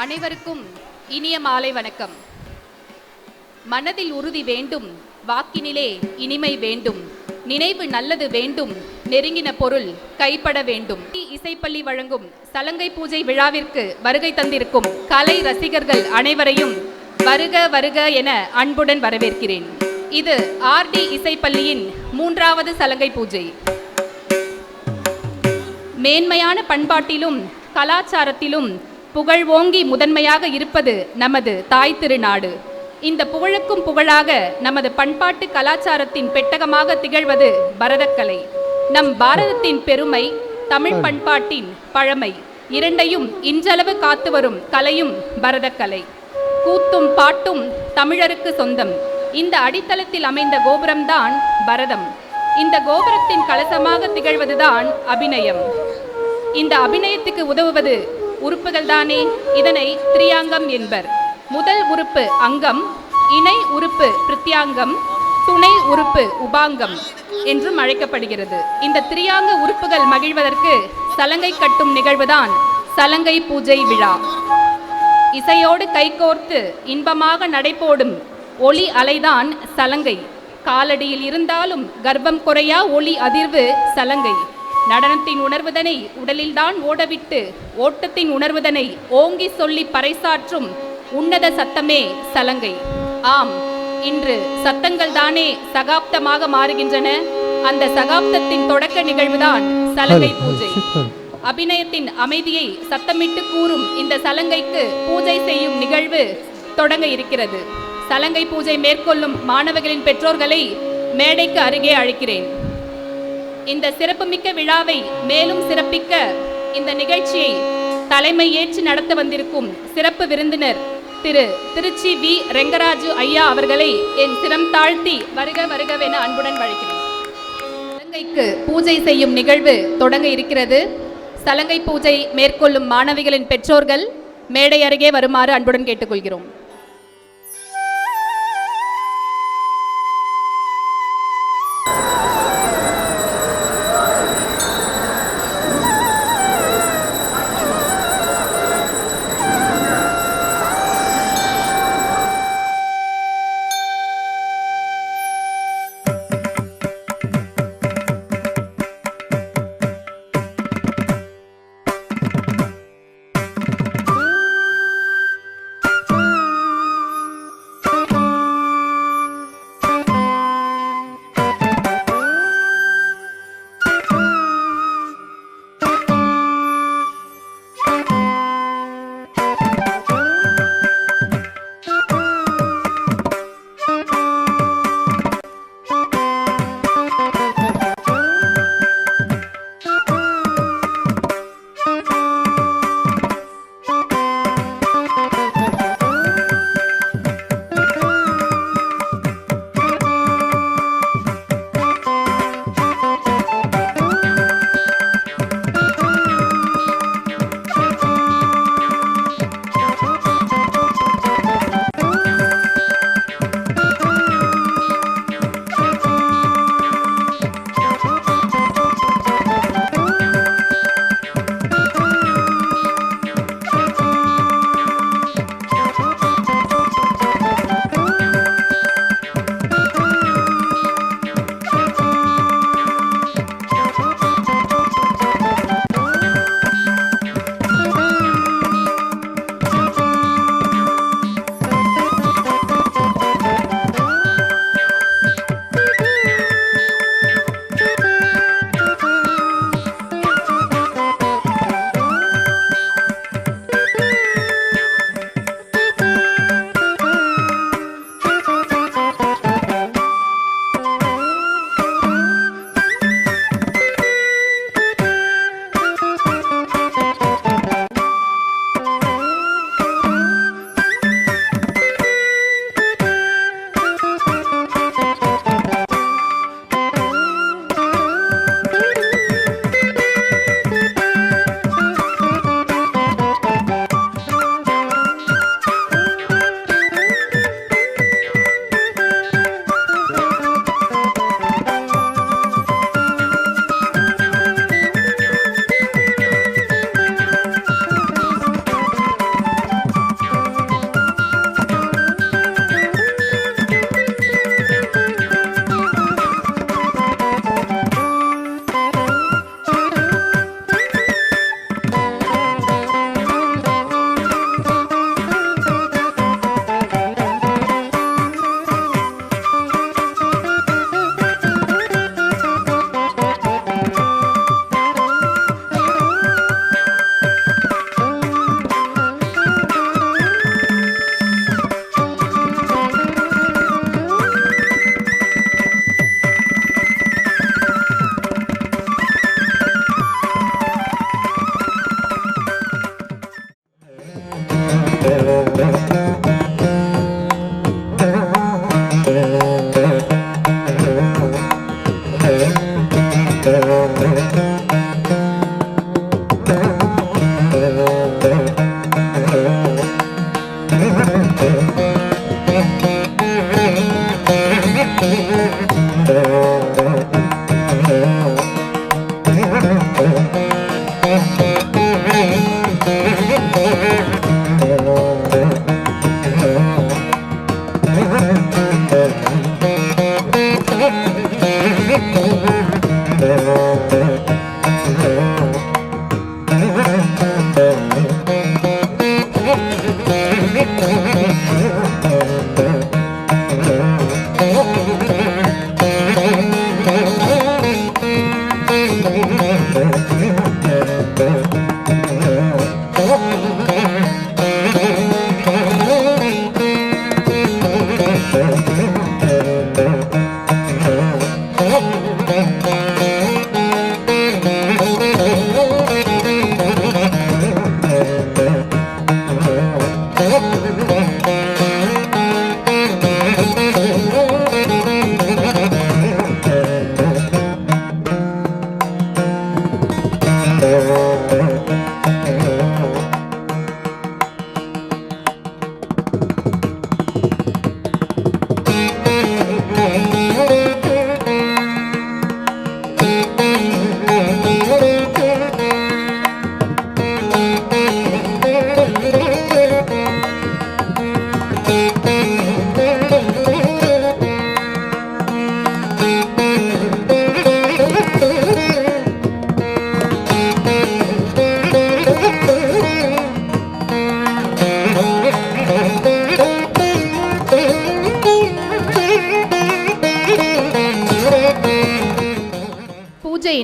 அனைவருக்கும் இனிய மாலை வணக்கம். மனதில் உறுதி வேண்டும், வாக்கினிலே இனிமை வேண்டும், நினைவு நல்லது வேண்டும், நெருங்கின பொருள் கைப்பட வேண்டும். இசைப்பள்ளி வழங்கும் சலங்கை பூஜை விழாவிற்கு வருகை தந்திருக்கும் கலை ரசிகர்கள் அனைவரையும் வருக வருக என அன்புடன் வரவேற்கிறேன். இது ஆர்டி இசைப்பள்ளியின் 3வது சலங்கை பூஜை. மேன்மையான பண்பாட்டிலும் கலாச்சாரத்திலும் புகழ் ஓங்கி முதன்மையாக இருப்பது நமது தாய் திருநாடு. இந்த புகழுக்கும் புகழாக நமது பண்பாட்டு கலாச்சாரத்தின் பெட்டகமாக திகழ்வது பரதக்கலை. நம் பாரதத்தின் பெருமை, தமிழ் பண்பாட்டின் பழமை இரண்டையும் இன்றளவு காத்து வரும் கலையும் பரதக்கலை. கூத்தும் பாட்டும் தமிழருக்கு சொந்தம். இந்த அடித்தளத்தில் அமைந்த கோபுரம்தான் பரதம். இந்த கோபுரத்தின் கலசமாக திகழ்வதுதான் அபிநயம். இந்த அபிநயத்துக்கு உதவுவது உறுப்புகள் தானே. இதனை திரியாங்கம் என்பர். முதல் உறுப்பு அங்கம், இணை உறுப்பு பிரத்யாங்கம், துணை உறுப்பு உபாங்கம் என்றும் அழைக்கப்படுகிறது. இந்த திரியாங்க உறுப்புகள் மகிழ்வதற்கு சலங்கை கட்டும் நிகழ்வுதான் சலங்கை பூஜை விழா. இசையோடு கைகோர்த்து இன்பமாக நடைபோடும் ஒளி அலைதான் சலங்கை. காலடியில் இருந்தாலும் கர்ப்பம் குறையா ஒளி அதிர்வு சலங்கை. நடனத்தின் உணர்வுதனை உடலில்தான் ஓடவிட்டு ஓட்டத்தின் உணர்வுதனை ஓங்கி சொல்லி பறைசாற்றும் உன்னத சத்தமே சலங்கை. ஆம், இன்று சத்தங்கள் தானே சகாப்தமாக மாறுகின்றன. அந்த சகாப்தத்தின் தொடக்க நிகழ்வுதான் சலங்கை பூஜை. அபிநயத்தின் அமைதியை சத்தமிட்டு கூறும் இந்த சலங்கைக்கு பூஜை செய்யும் நிகழ்வு தொடங்க இருக்கிறது. சலங்கை பூஜை மேற்கொள்ளும் மாணவர்களின் பெற்றோர்களை மேடைக்கு அருகே அழைக்கிறேன். இந்த சிறப்புமிக்க விழாவை மேலும் சிறப்பிக்க இந்த நிகழ்ச்சியை தலைமை ஏற்று நடத்த வந்திருக்கும் சிறப்பு விருந்தினர் திரு திருச்சி வி ரெங்கராஜு ஐயா அவர்களை என் சிரம் தாழ்த்தி வருக வருகவென அன்புடன் வழங்கினேன். சலங்கைக்கு பூஜை செய்யும் நிகழ்வு தொடங்க இருக்கிறது. சலங்கை பூஜை மேற்கொள்ளும் மாணவிகளின் பெற்றோர்கள் மேடை அருகே வருமாறு அன்புடன் கேட்டுக்கொள்கிறோம்.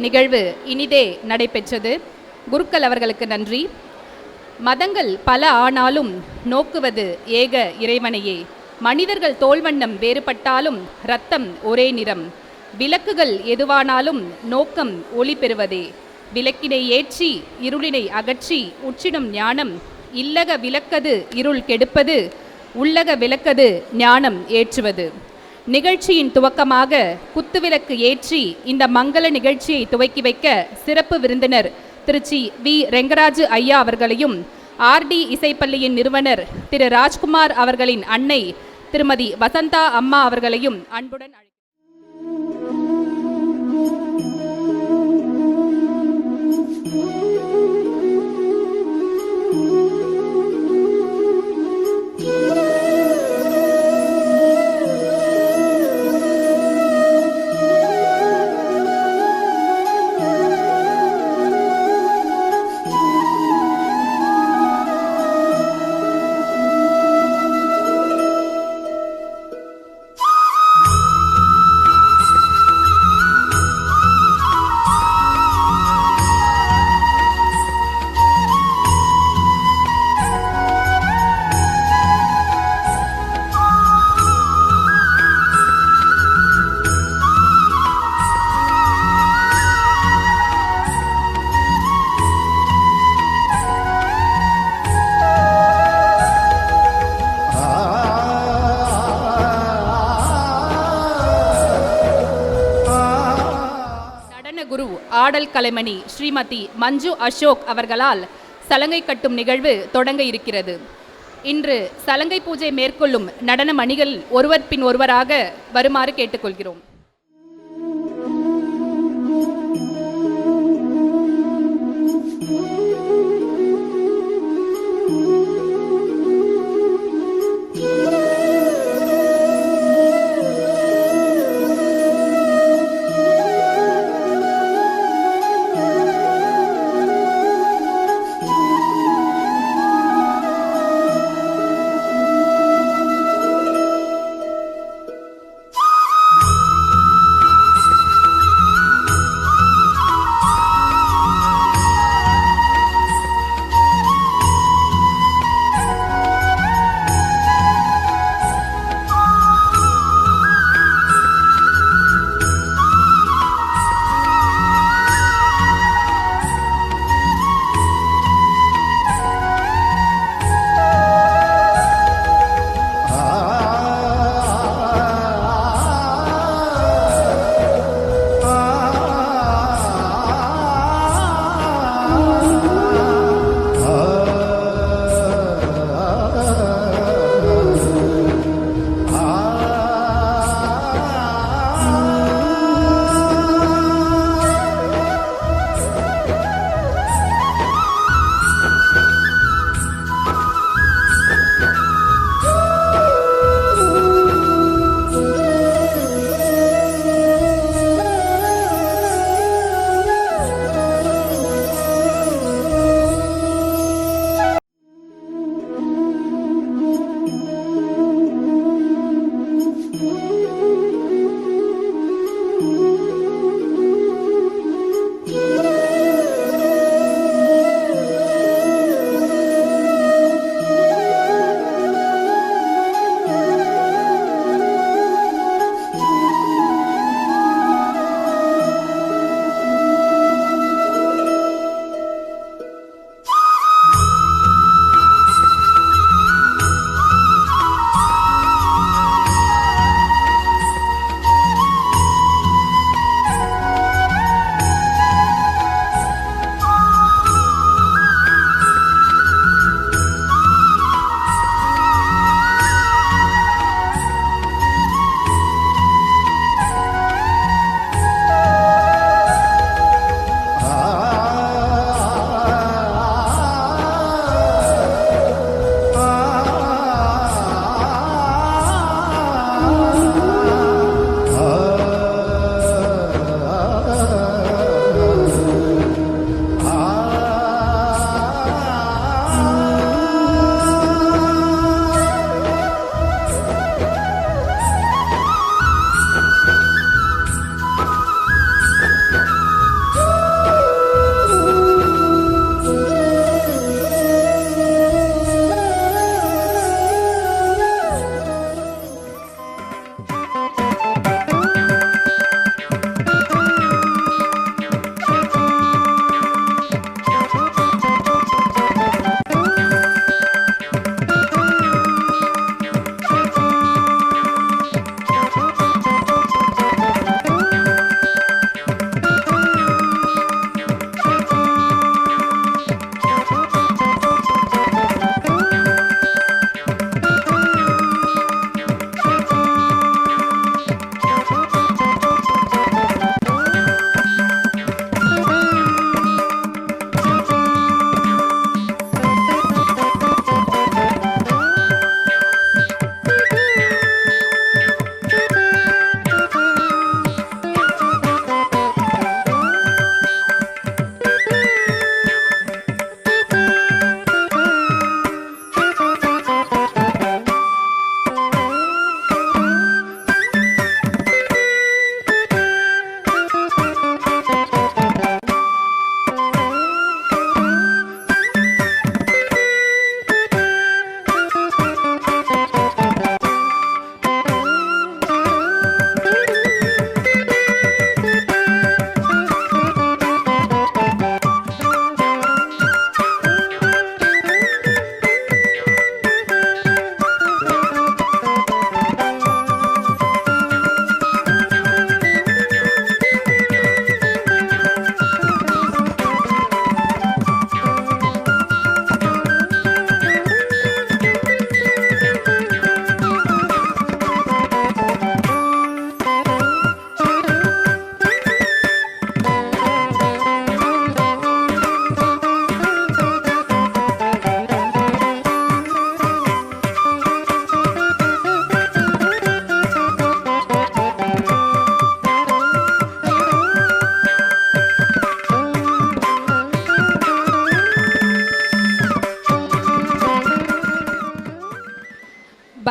நிகழ்வு இனிதே நடைபெற்றது. குருக்கள் அவர்களுக்கு நன்றி. மதங்கள் பல ஆனாலும் நோக்குவது ஏக இறைவனையே. மனிதர்கள் தோல்வண்ணம் வேறுபட்டாலும் இரத்தம் ஒரே நிறம். விளக்குகள் எதுவானாலும் நோக்கம் ஒளி பெறுவதே. விளக்கினை ஏற்றி இருளினை அகற்றி உச்சிடும் ஞானம். இல்லக விளக்கது இருள் கெடுப்பது, உள்ளக விளக்கது ஞானம் ஏற்றுவது. நிகழ்ச்சியின் துவக்கமாக குத்துவிளக்கு ஏற்றி இந்த மங்கள நிகழ்ச்சியை துவக்கி வைக்க சிறப்பு விருந்தினர் திருச்சி வி ரெங்கராஜு ஐயா அவர்களையும், ஆர்டி இசைப்பள்ளியின் நிறுவனர் திரு ராஜ்குமார் அவர்களின் அன்னை திருமதி வசந்தா அம்மா அவர்களையும் அன்புடன் குரு ஆடல் கலைமணி ஸ்ரீமதி மஞ்சு அசோக் அவர்களால் சலங்கை கட்டும் நிகழ்வு தொடங்க இருக்கிறது. இன்று சலங்கை பூஜை மேற்கொள்ளும் நடன மணிகள் ஒருவர் பின் ஒருவராக வருமாறு கேட்டுக்கொள்கிறோம்.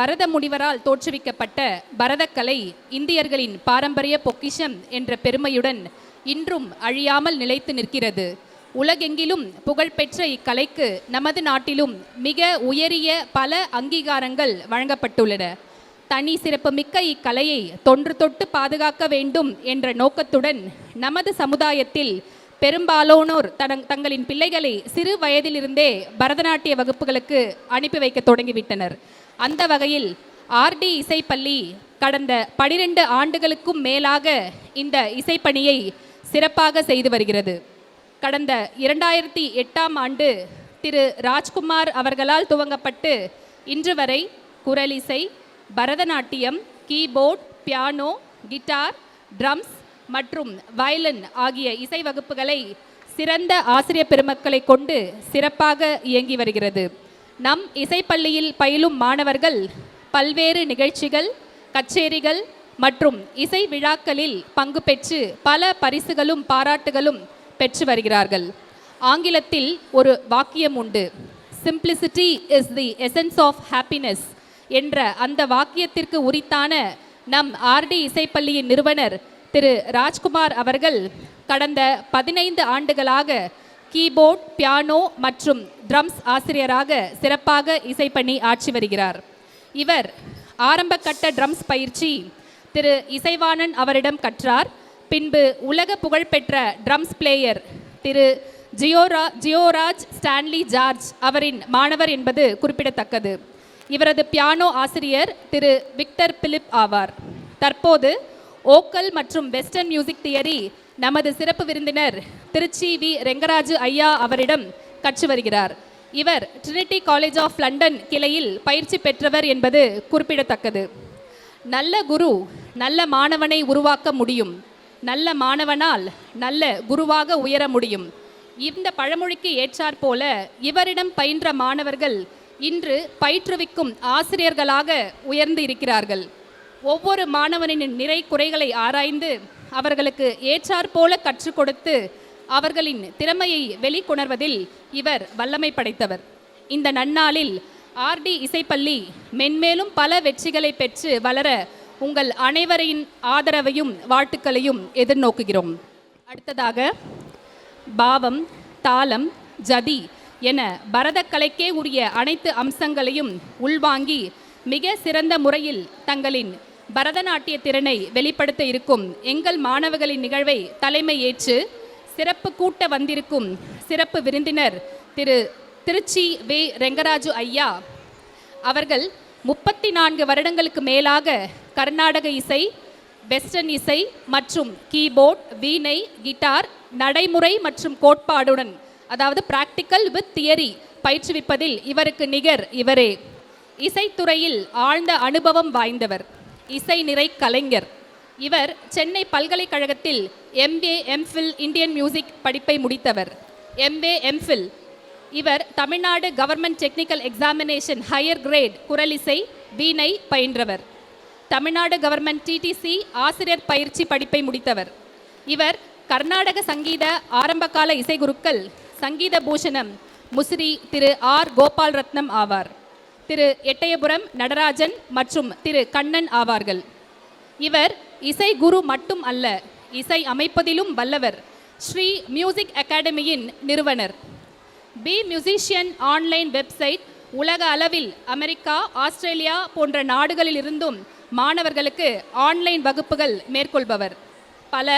பரத முனிவரால் தோற்றுவிக்கப்பட்ட பரதக்கலை இந்தியர்களின் பாரம்பரிய பொக்கிஷம் என்ற பெருமையுடன் இன்றும் அழியாமல் நிலைத்து நிற்கிறது. உலகெங்கிலும் புகழ்பெற்ற இக்கலைக்கு நமது நாட்டிலும் மிக உயரிய பல அங்கீகாரங்கள் வழங்கப்பட்டுள்ளன. தனி சிறப்புமிக்க இக்கலையை தொன்று தொட்டு பாதுகாக்க வேண்டும் என்ற நோக்கத்துடன் நமது சமுதாயத்தில் பெரும்பாலானோர் தங்களின் பிள்ளைகளை சிறு வயதிலிருந்தே பரதநாட்டிய வகுப்புகளுக்கு அனுப்பி வைக்க தொடங்கிவிட்டனர். அந்த வகையில் ஆர்டி இசைப்பள்ளி கடந்த 12 ஆண்டுகளுக்கும் மேலாக இந்த இசைப்பணியை சிறப்பாக செய்து வருகிறது. கடந்த 2008ஆம் ஆண்டு திரு ராஜ்குமார் அவர்களால் துவங்கப்பட்டு இன்று வரை குரலிசை, Bharatanatyam, keyboard, piano, guitar, drums மற்றும் வயலின் ஆகிய இசை வகுப்புகளை சிறந்த ஆசிரியர் பெருமக்களை கொண்டு சிறப்பாக இயங்கி வருகிறது. நம் இசைப்பள்ளியில் பயிலும் மாணவர்கள் பல்வேறு நிகழ்ச்சிகள், கச்சேரிகள் மற்றும் இசை விழாக்களில் பங்கு பெற்று பல பரிசுகளும் பாராட்டுகளும் பெற்று வருகிறார்கள். ஆங்கிலத்தில் ஒரு வாக்கியம் உண்டு, simplicity is the essence of happiness என்ற அந்த வாக்கியத்திற்கு உரித்தான நம் ஆர்டி இசைப்பள்ளியின் நிறுவனர் திரு ராஜ்குமார் அவர்கள் கடந்த 15 ஆண்டுகளாக கீபோர்ட், பியானோ மற்றும் ட்ரம்ஸ் ஆசிரியராக சிறப்பாக இசைப்பணி ஆற்றி வருகிறார். இவர் ஆரம்ப கட்ட ட்ரம்ஸ் பயிற்சி திரு இசைவாணன் அவரிடம் கற்றார். பின்பு உலக புகழ்பெற்ற ட்ரம்ஸ் பிளேயர் திரு ஜியோராஜ் ஸ்டான்லி ஜார்ஜ் அவரின் மாணவர் என்பது குறிப்பிடத்தக்கது. இவரது பியானோ ஆசிரியர் திரு விக்டர் பிலிப் ஆவார். தற்போது ஓக்கல் மற்றும் வெஸ்டர்ன் மியூசிக் தியரி நமது சிறப்பு விருந்தினர் திருச்சி வி ரெங்கராஜு ஐயா அவரிடம் கற்று வருகிறார். இவர் ட்ரினிட்டி காலேஜ் ஆஃப் லண்டன் கிளையில் பயிற்சி பெற்றவர் என்பது குறிப்பிடத்தக்கது. நல்ல குரு நல்ல மாணவனை உருவாக்க முடியும், நல்ல மாணவனால் நல்ல குருவாக உயர முடியும். இந்த பழமொழிக்கு ஏற்றாற்போல இவரிடம் பயின்ற மாணவர்கள் இன்று பயிற்றுவிக்கும் ஆசிரியர்களாக உயர்ந்து இருக்கிறார்கள். ஒவ்வொரு மாணவனின் நிறை குறைகளை ஆராய்ந்து அவர்களுக்கு ஏற்றாற்போல கற்றுக் கொடுத்து அவர்களின் திறமையை வெளிக்கொணர்வதில் இவர் வல்லமை படைத்தவர். இந்த நன்னாளில் ஆர்டி இசைப்பள்ளி மென்மேலும் பல வெற்றிகளை பெற்று வளர உங்கள் அனைவரின் ஆதரவையும் வாழ்த்துக்களையும் எதிர்நோக்குகிறோம். அடுத்ததாக பாவம், தாளம், ஜதி என பரதக்கலைக்கே உரிய அனைத்து அம்சங்களையும் உள்வாங்கி மிக சிறந்த முறையில் தங்களின் பரதநாட்டிய திறனை வெளிப்படுத்த இருக்கும் எங்கள் மாணவர்களின் நிகழ்வை தலைமை ஏற்று சிறப்பு கூட்ட வந்திருக்கும் சிறப்பு விருந்தினர் திரு திருச்சி வே ரெங்கராஜு ஐயா அவர்கள் 34 வருடங்களுக்கு மேலாக கர்நாடக இசை, வெஸ்டர்ன் இசை மற்றும் கீபோர்ட், வீணை, கிட்டார் நடைமுறை மற்றும் கோட்பாடுடன், அதாவது பிராக்டிக்கல் வித் தியரி பயிற்றுவிப்பதில் இவருக்கு நிகர் இவரே. இசைத்துறையில் ஆழ்ந்த அனுபவம் வாய்ந்தவர், இசை நிறை கலைஞர். இவர் சென்னை பல்கலைக்கழகத்தில் MA MPhil இந்தியன் மியூசிக் படிப்பை முடித்தவர். MA MPhil இவர் Tamil Nadu government technical examination higher grade குரலிசை, வீணை பயின்றவர். தமிழ்நாடு கவர்மெண்ட் TTC ஆசிரியர் பயிற்சி படிப்பை முடித்தவர். இவர் கர்நாடக சங்கீத ஆரம்பகால இசைகுருக்கள் சங்கீத பூஷணம் முசிறி திரு R கோபால் ரத்னம் ஆவார். திரு எட்டயபுரம் நடராஜன் மற்றும் திரு கண்ணன் ஆவார்கள். இவர் இசை குரு மட்டும் அல்ல, இசை அமைப்பதிலும் வல்லவர். ஸ்ரீ மியூசிக் அகாடமியின் நிறுவனர். பி மியூசிஷியன் ஆன்லைன் வெப்சைட் உலக அளவில் அமெரிக்கா, ஆஸ்திரேலியா போன்ற நாடுகளில் இருந்தும் மாணவர்களுக்கு ஆன்லைன் வகுப்புகள் மேற்கொள்பவர். பல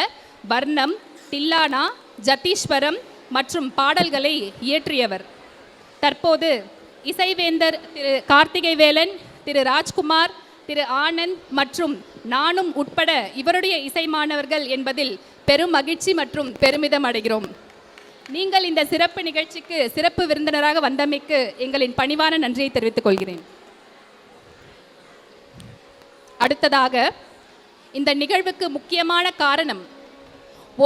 வர்ணம், தில்லானா, ஜத்தீஸ்வரம் மற்றும் பாடல்களை இயற்றியவர். தற்போது இசைவேந்தர் திரு கார்த்திகை வேலன், திரு ராஜ்குமார், திரு ஆனந்த் மற்றும் நானும் உட்பட இவருடைய இசை மாணவர்கள் என்பதில் பெரும் மகிழ்ச்சி மற்றும் பெருமிதம் அடைகிறோம். நீங்கள் இந்த சிறப்பு நிகழ்ச்சிக்கு சிறப்பு விருந்தினராக வந்தமைக்கு எங்களின் பணிவான நன்றியை தெரிவித்துக் கொள்கிறேன். அடுத்ததாக இந்த நிகழ்வுக்கு முக்கியமான காரணம்,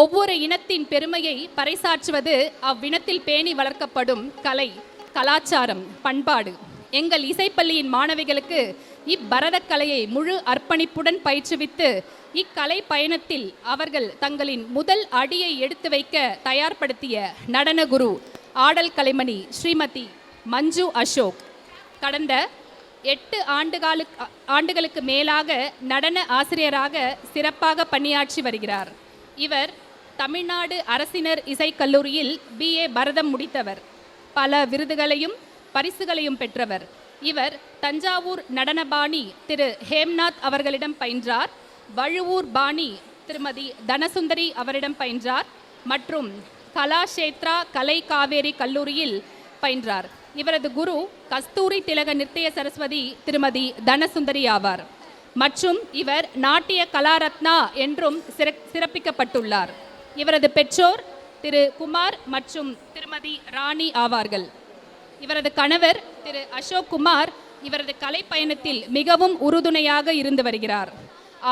ஒவ்வொரு இனத்தின் பெருமையை பறைசாற்றுவது அவ்வினத்தில் பேணி வளர்க்கப்படும் கலை, கலாச்சாரம், பண்பாடு. எங்கள் இசைப்பள்ளியின் மாணவிகளுக்கு இப்பரதக்கலையை முழு அர்ப்பணிப்புடன் பயிற்றுவித்து இக்கலை பயணத்தில் அவர்கள் தங்களின் முதல் அடியை எடுத்து வைக்க தயார்படுத்திய நடன குரு, ஆடல் கலைமணி ஸ்ரீமதி மஞ்சு அசோக் கடந்த 8 ஆண்டுகளுக்கு மேலாக நடன ஆசிரியராக சிறப்பாக பணியாற்றி வருகிறார். இவர் தமிழ்நாடு அரசினர் இசைக்கல்லூரியில் BA பரதம் முடித்தவர். பல விருதுகளையும் பரிசுகளையும் பெற்றவர். இவர் தஞ்சாவூர் நடனபாணி திரு ஹேம்நாத் அவர்களிடம் பயின்றார். வழுவூர் பாணி திருமதி தனசுந்தரி அவரிடம் பயின்றார் மற்றும் கலாஷேத்ரா கலை காவேரி கல்லூரியில் பயின்றார். இவரது குரு கஸ்தூரி திலக நிர்த்தய சரஸ்வதி திருமதி தனசுந்தரி ஆவார் மற்றும் இவர் நாட்டிய கலாரத்னா என்றும் சிறப்பிக்கப்பட்டுள்ளார். இவரது பெற்றோர் திரு குமார் மற்றும் திருமதி ராணி ஆவார்கள். இவரது கணவர் திரு அசோக் குமார் இவரது கலை பயணத்தில் மிகவும் உறுதுணையாக இருந்து வருகிறார்.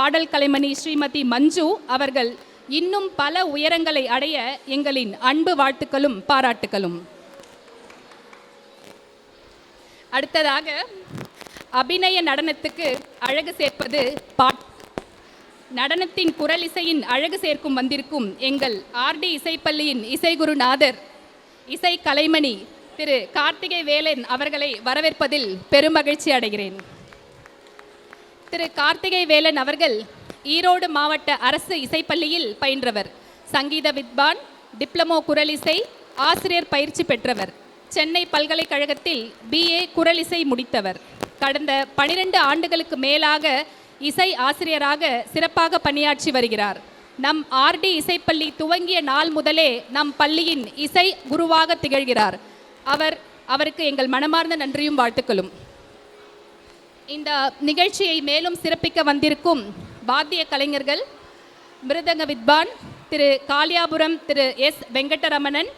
ஆடல் கலைமணி ஸ்ரீமதி மஞ்சு அவர்கள் இன்னும் பல உயரங்களை அடைய எங்களின் அன்பு வாழ்த்துக்களும் பாராட்டுகளும். அடுத்ததாக அபிநய நடனத்துக்கு அழகு சேர்ப்பது பாட். நடனத்தின் குரல் இசையின் அழகு சேர்க்கும் வந்திருக்கும் எங்கள் RD இசைப்பள்ளியின் இசைகுருநாதர் இசை கலைமணி திரு கார்த்திகை வேலன் அவர்களை வரவேற்பதில் பெருமகிழ்ச்சி அடைகிறேன். திரு கார்த்திகை வேலன் அவர்கள் ஈரோடு மாவட்ட அரசு இசைப்பள்ளியில் பயின்றவர். சங்கீத வித்வான், டிப்ளமோ குரலிசை ஆசிரியர் பயிற்சி பெற்றவர். சென்னை பல்கலைக்கழகத்தில் BA குரலிசை முடித்தவர். கடந்த 12 ஆண்டுகளுக்கு மேலாக இசை ஆசிரியராக சிறப்பாக பணியாற்றி வருகிறார். நம் RD இசைப்பள்ளி துவங்கிய நாள் முதலே நம் பள்ளியின் இசை குருவாக திகழ்கிறார். அவருக்கு எங்கள் மனமார்ந்த நன்றியும் வாழ்த்துக்களும். இந்த நிகழ்ச்சியை மேலும் சிறப்பிக்க வந்திருக்கும் வாத்திய கலைஞர்கள், மிருதங்க வித்வான் திரு காளியாபுரம் திரு S வெங்கடரமணன்,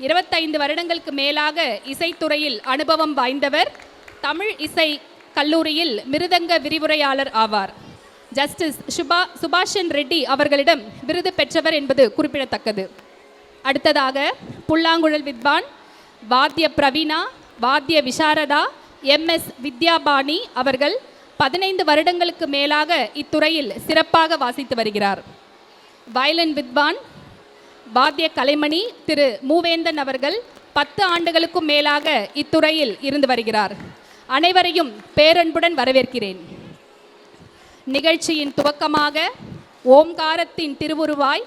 25 வருடங்களுக்கு மேலாக இசைத்துறையில் அனுபவம் வாய்ந்தவர். தமிழ் இசை கல்லூரியில் மிருதங்க விரிவுரையாளர் ஆவார். ஜஸ்டிஸ் சுபாஷன் ரெட்டி அவர்களிடம் விருது பெற்றவர் என்பது குறிப்பிடத்தக்கது. அடுத்ததாக புல்லாங்குழல் வித்வான், வாத்திய பிரவீனா, வாத்திய விசாரதா MS வித்யாபாணி அவர்கள் 15 வருடங்களுக்கு மேலாக இத்துறையில் சிறப்பாக வாசித்து வருகிறார். வயலின் வித்வான், வாத்திய கலைமணி திரு மூவேந்தன் அவர்கள் 10 ஆண்டுகளுக்கும் மேலாக இத்துறையில் இருந்து வருகிறார். அனைவரையும் பேரன்புடன் வரவேற்கிறேன். நிகழ்ச்சியின் துவக்கமாக ஓம்காரத்தின் திருவுருவாய்,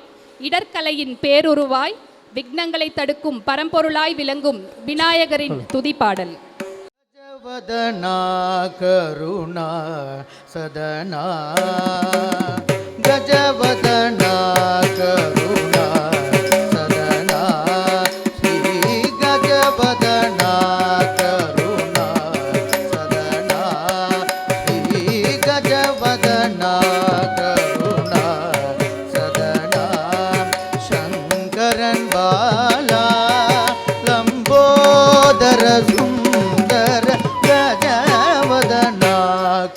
இடர்கலையின் பேருருவாய், விக்னங்களை தடுக்கும் பரம்பொருளாய் விளங்கும் விநாயகரின் துதிப்பாடல். கஜவதனா கருணா சதனா, கஜவதனா கருணா சதனா, ஸ்ரீ கஜவதனா கருணா சதனா, ஸ்ரீ கஜவதனா கருணா சதனா, சங்கரன் பாலா லம்போதர சுந்தர கஜவதனா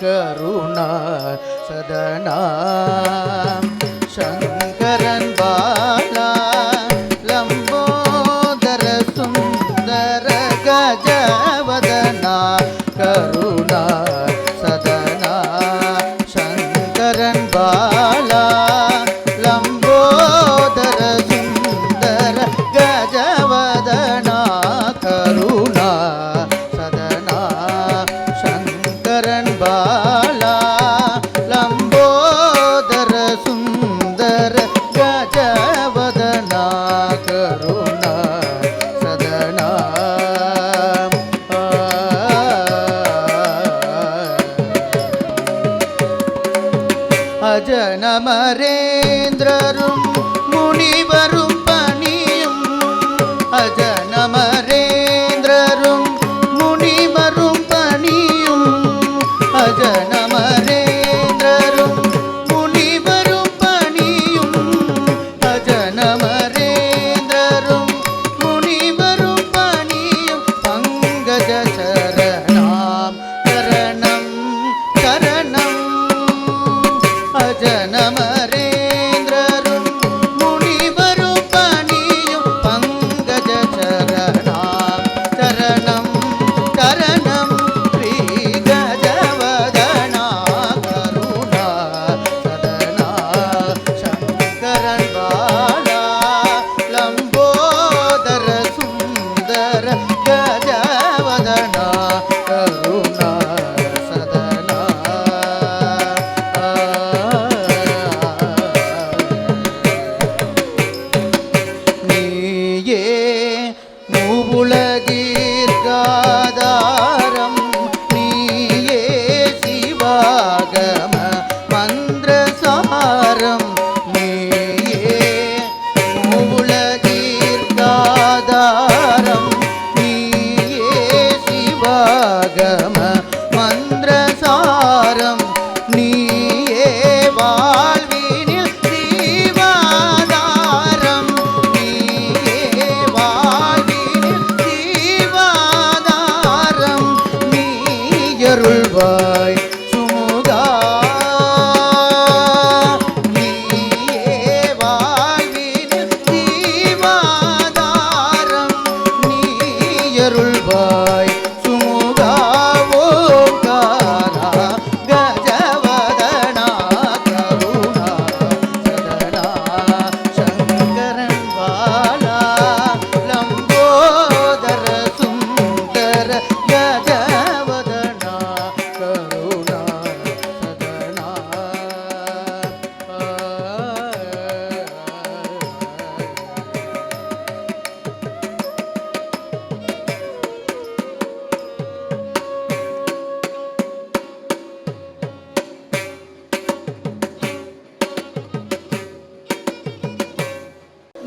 கருணா சதனா, சங்கரன் பாலா லம்போதர சுந்தர கஜவதனா கருணா சதனா, சங்கரன் பாலா லம்போதர சுந்தர நீயே மூவுலகீர்காதாரம் நீயே சிவாகம மந்திரசாரம் நீயே மூவுலகீர்காதாரம் நீயே சிவாகம மந்திரசாரம் நீயே வாழ்வினில் ஜீவாதாரம் நீயே வாழ்வினில் ஜீவாதாரம் நீயருள்வாய் சுமுகா நீயே வாழ்வினில் ஜீவாதாரம் நீயருள்வாய் சுமுகா ஓங்காரா கஜவதனா கருணா சதனா சங்கரன் பாலா லம்போதர சுந்தர கஜவதனா கருணா சதனா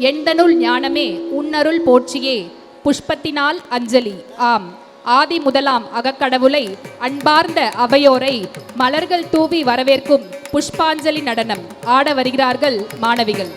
எண்டனுள் ஞானமே உன்னருள் போற்றியே புஷ்பத்தினால் அஞ்சலி. ஆம், ஆதி முதலாம் அகக்கடவுளை அன்பார்ந்த அவையோரை மலர்கள் தூவி வரவேற்கும் புஷ்பாஞ்சலி நடனம் ஆட வருகிறார்கள் மாணவிகள்.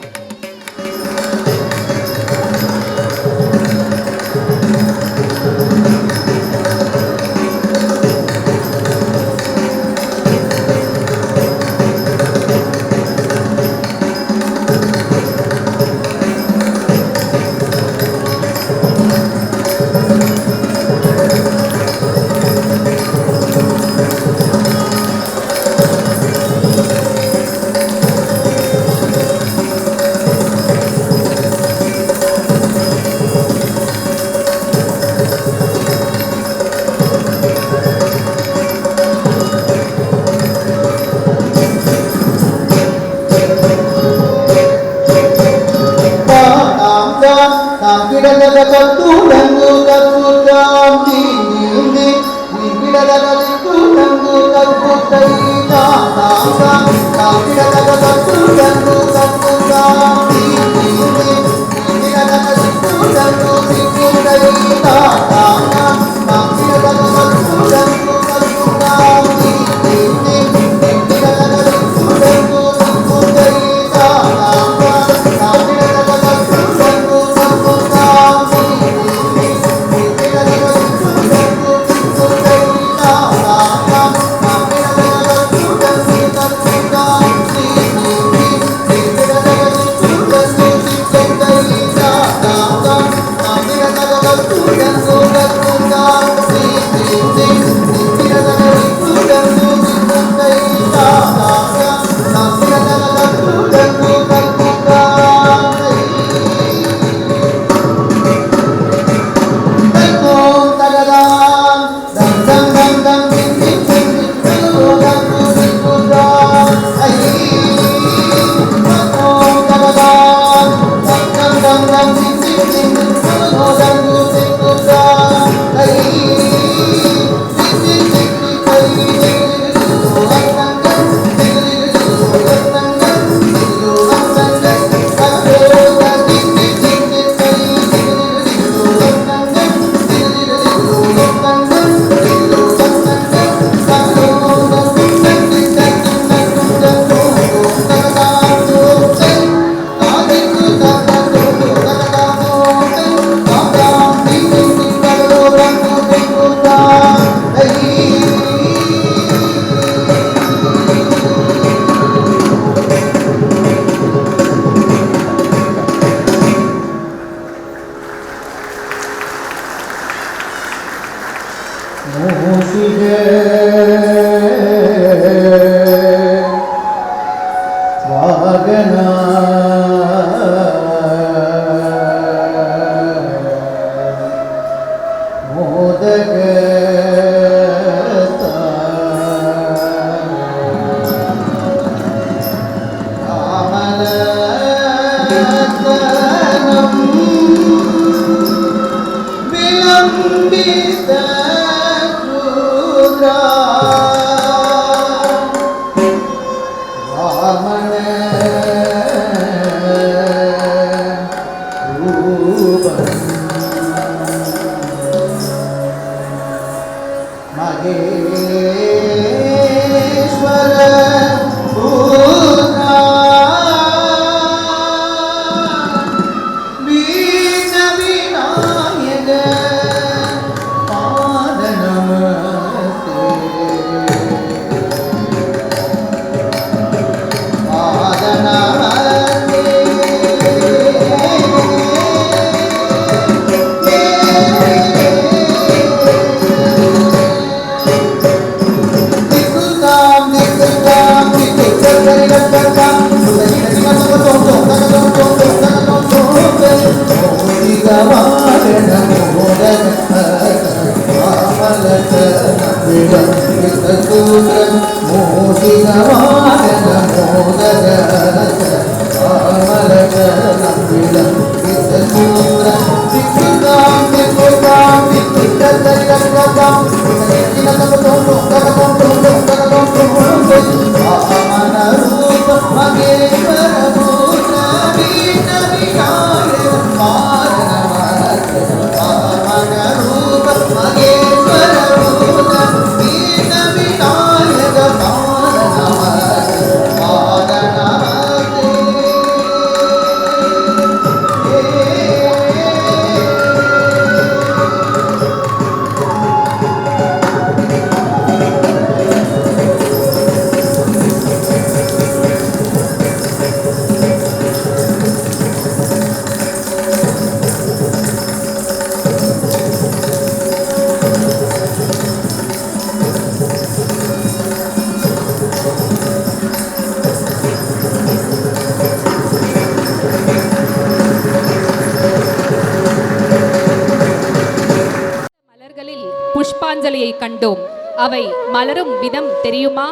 புஷ்பாஞ்சலியை கண்டோம். அவை மலரும் விதம் தெரியுமா?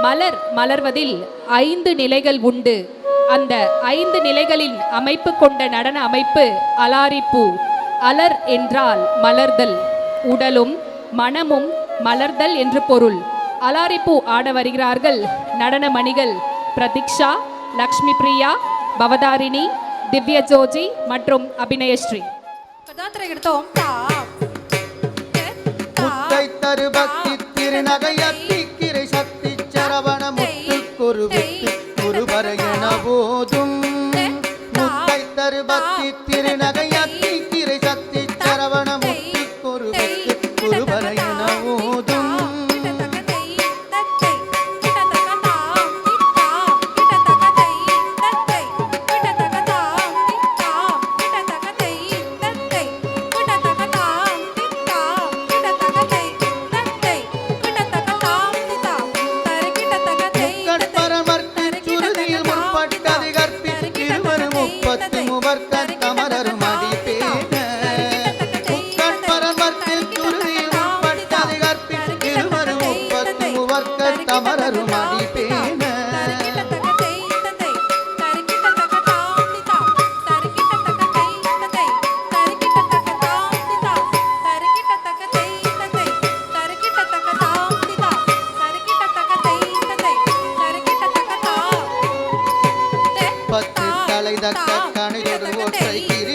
மலர் மலர்வதில் 5 நிலைகள் உண்டு. அந்த 5 நிலைகளின் அமைப்பு கொண்ட நடன அமைப்பு அலாரிப்பூ. அலர் என்றால் மலர்தல், உடலும் மனமும் மலர்தல் என்று பொருள். அலாரிப்பூ ஆட வருகிறார்கள் நடன மணிகள் பிரதீக்ஷா, லக்ஷ்மி பிரியா, பவதாரிணி, திவ்ய ஜோஜி மற்றும் அபிநயஸ்ரீ. தரு பக்தி திருநகையத்திக்கிரை சக்தி சரவண முத்துக்கொரு குருபரையன போதும். முத்தை தரு பக்தி திருநகையத்திக்கிரை சக்தி சரவண முத்துக்கொரு குருபரையன போதும்.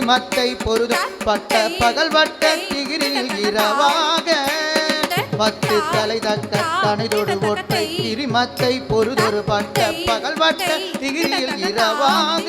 மத்தை பொருது பட்ட பகல் வட்ட திகிரில் இரவாக 10 தலை தக்க கணிதொடு ஒற்றை கிரிமத்தை பொருதொரு பட்ட பகல் வட்ட திகிரில் இரவாக.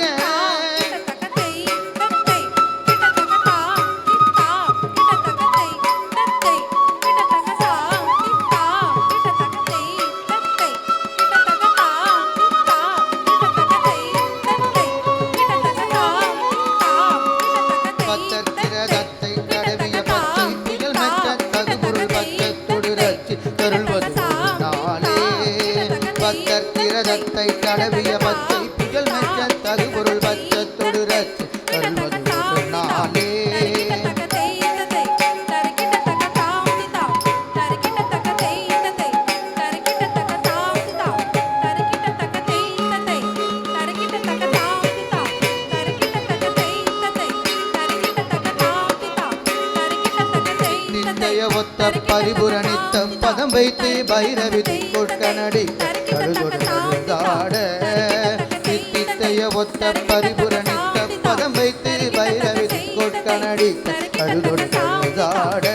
பத்தற்கிரதத்தை கடவிய பச்சை புகழ் மெச்ச தகுபொருள் பச்சத்தொடு ரச்சு கருள்வது நாளே. ஒத்த பரிபுரணித்த பதம் வைத்து பைரவி கொட்கனடி கழுதொடாட. தித்தைய ஒத்த பரிபுரணித்த பதம் வைத்து பைரவி தொட்கனடி கழுதொடு கழுதாட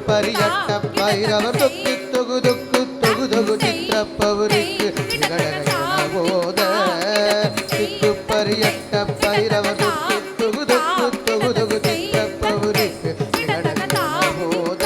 பரியட்ட பைரவர் தொக்கு தொகு தொக்கு தொகு தொகு சித்திரப்பவருக்கு போத சித்து பரியட்ட பைரவர் தொக்கு தொகு தொக்கு தொகு தொகு சித்திரப்பவருக்கு போத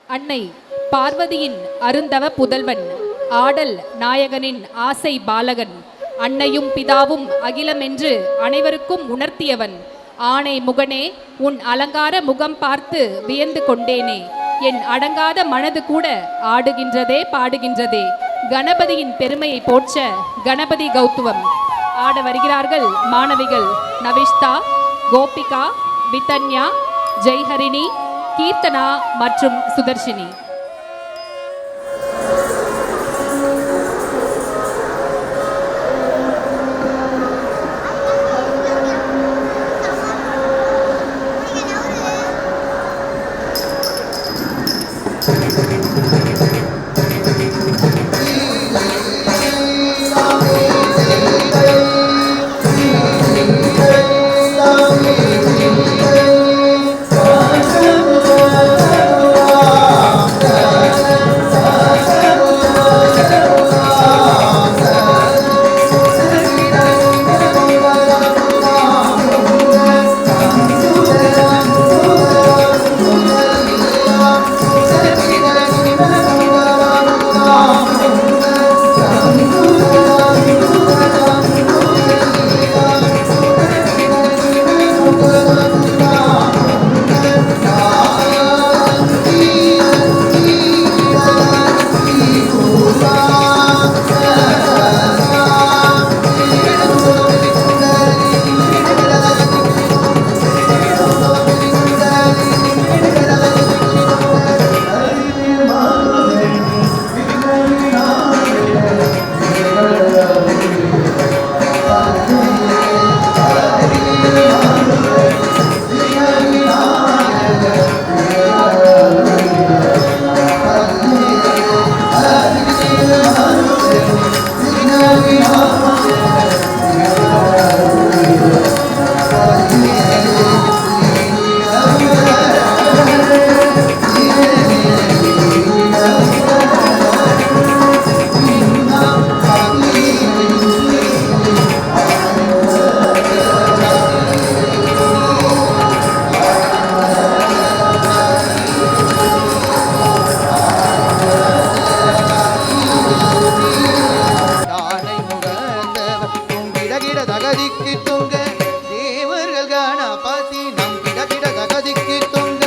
அன்னை பார்வதியின் அருந்தவ புதல்வன், ஆடல் நாயகனின் ஆசை பாலகன், அன்னையும் பிதாவும் அகிலமென்று அனைவருக்கும் உணர்த்தியவன், ஆணை முகனே உன் அலங்கார முகம் பார்த்து வியந்து கொண்டேனே, என் அடங்காத மனது கூட ஆடுகின்றதே பாடுகின்றதே, கணபதியின் பெருமையை போற்ற கணபதி கௌத்துவம். ஆட வருகிறார்கள் மாணவிகள் நவிஷ்தா, கோபிகா, விதன்யா, ஜெய்ஹரிணி, கீர்த்தனா மற்றும் சுதர்ஷினி. கிட தகதிக்கு தொங்க தேவர்கள் கணபதி நம் கிட தகதிக்கு தொங்க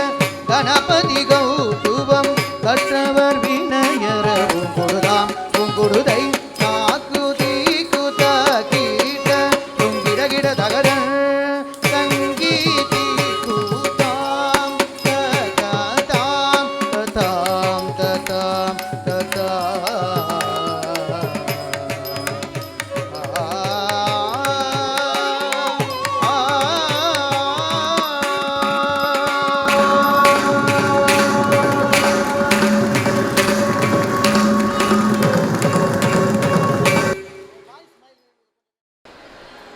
கணபதி கௌதுவம் கற்றவர் வினயரவும் கொடுதாம் கொடுதை காக்குதி குதா கீட துங்கிட கிட தகத சங்கீதி கூதாம் ததாம் ததாம் ததாம்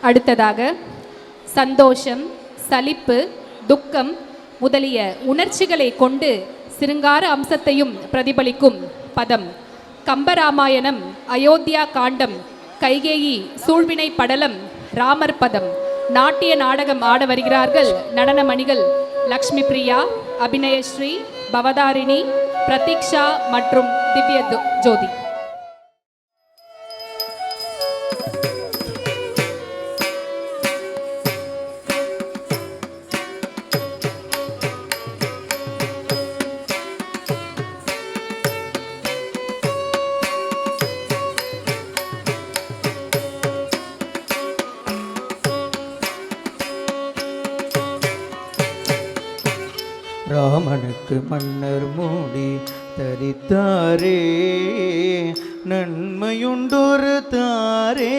அடுத்ததாக சந்தோஷம், சலிப்பு, துக்கம் முதலிய உணர்ச்சிகளை கொண்டு சிருங்கார அம்சத்தையும் பிரதிபலிக்கும் பதம் கம்பராமாயணம், அயோத்தியா காண்டம், கைகேயி சூழ்வினை படலம், ராமர் பதம். நாட்டிய நாடகம் ஆட வருகிறார்கள் நடனமணிகள் லக்ஷ்மி பிரியா, அபிநயஸ்ரீ, பவதாரிணி, பிரதீக்ஷா மற்றும் திவ்ய ஜோதி. ராமனுக்கு மன்னர் மூடி தரித்தாரே நன்மையுண்டொரு தாரே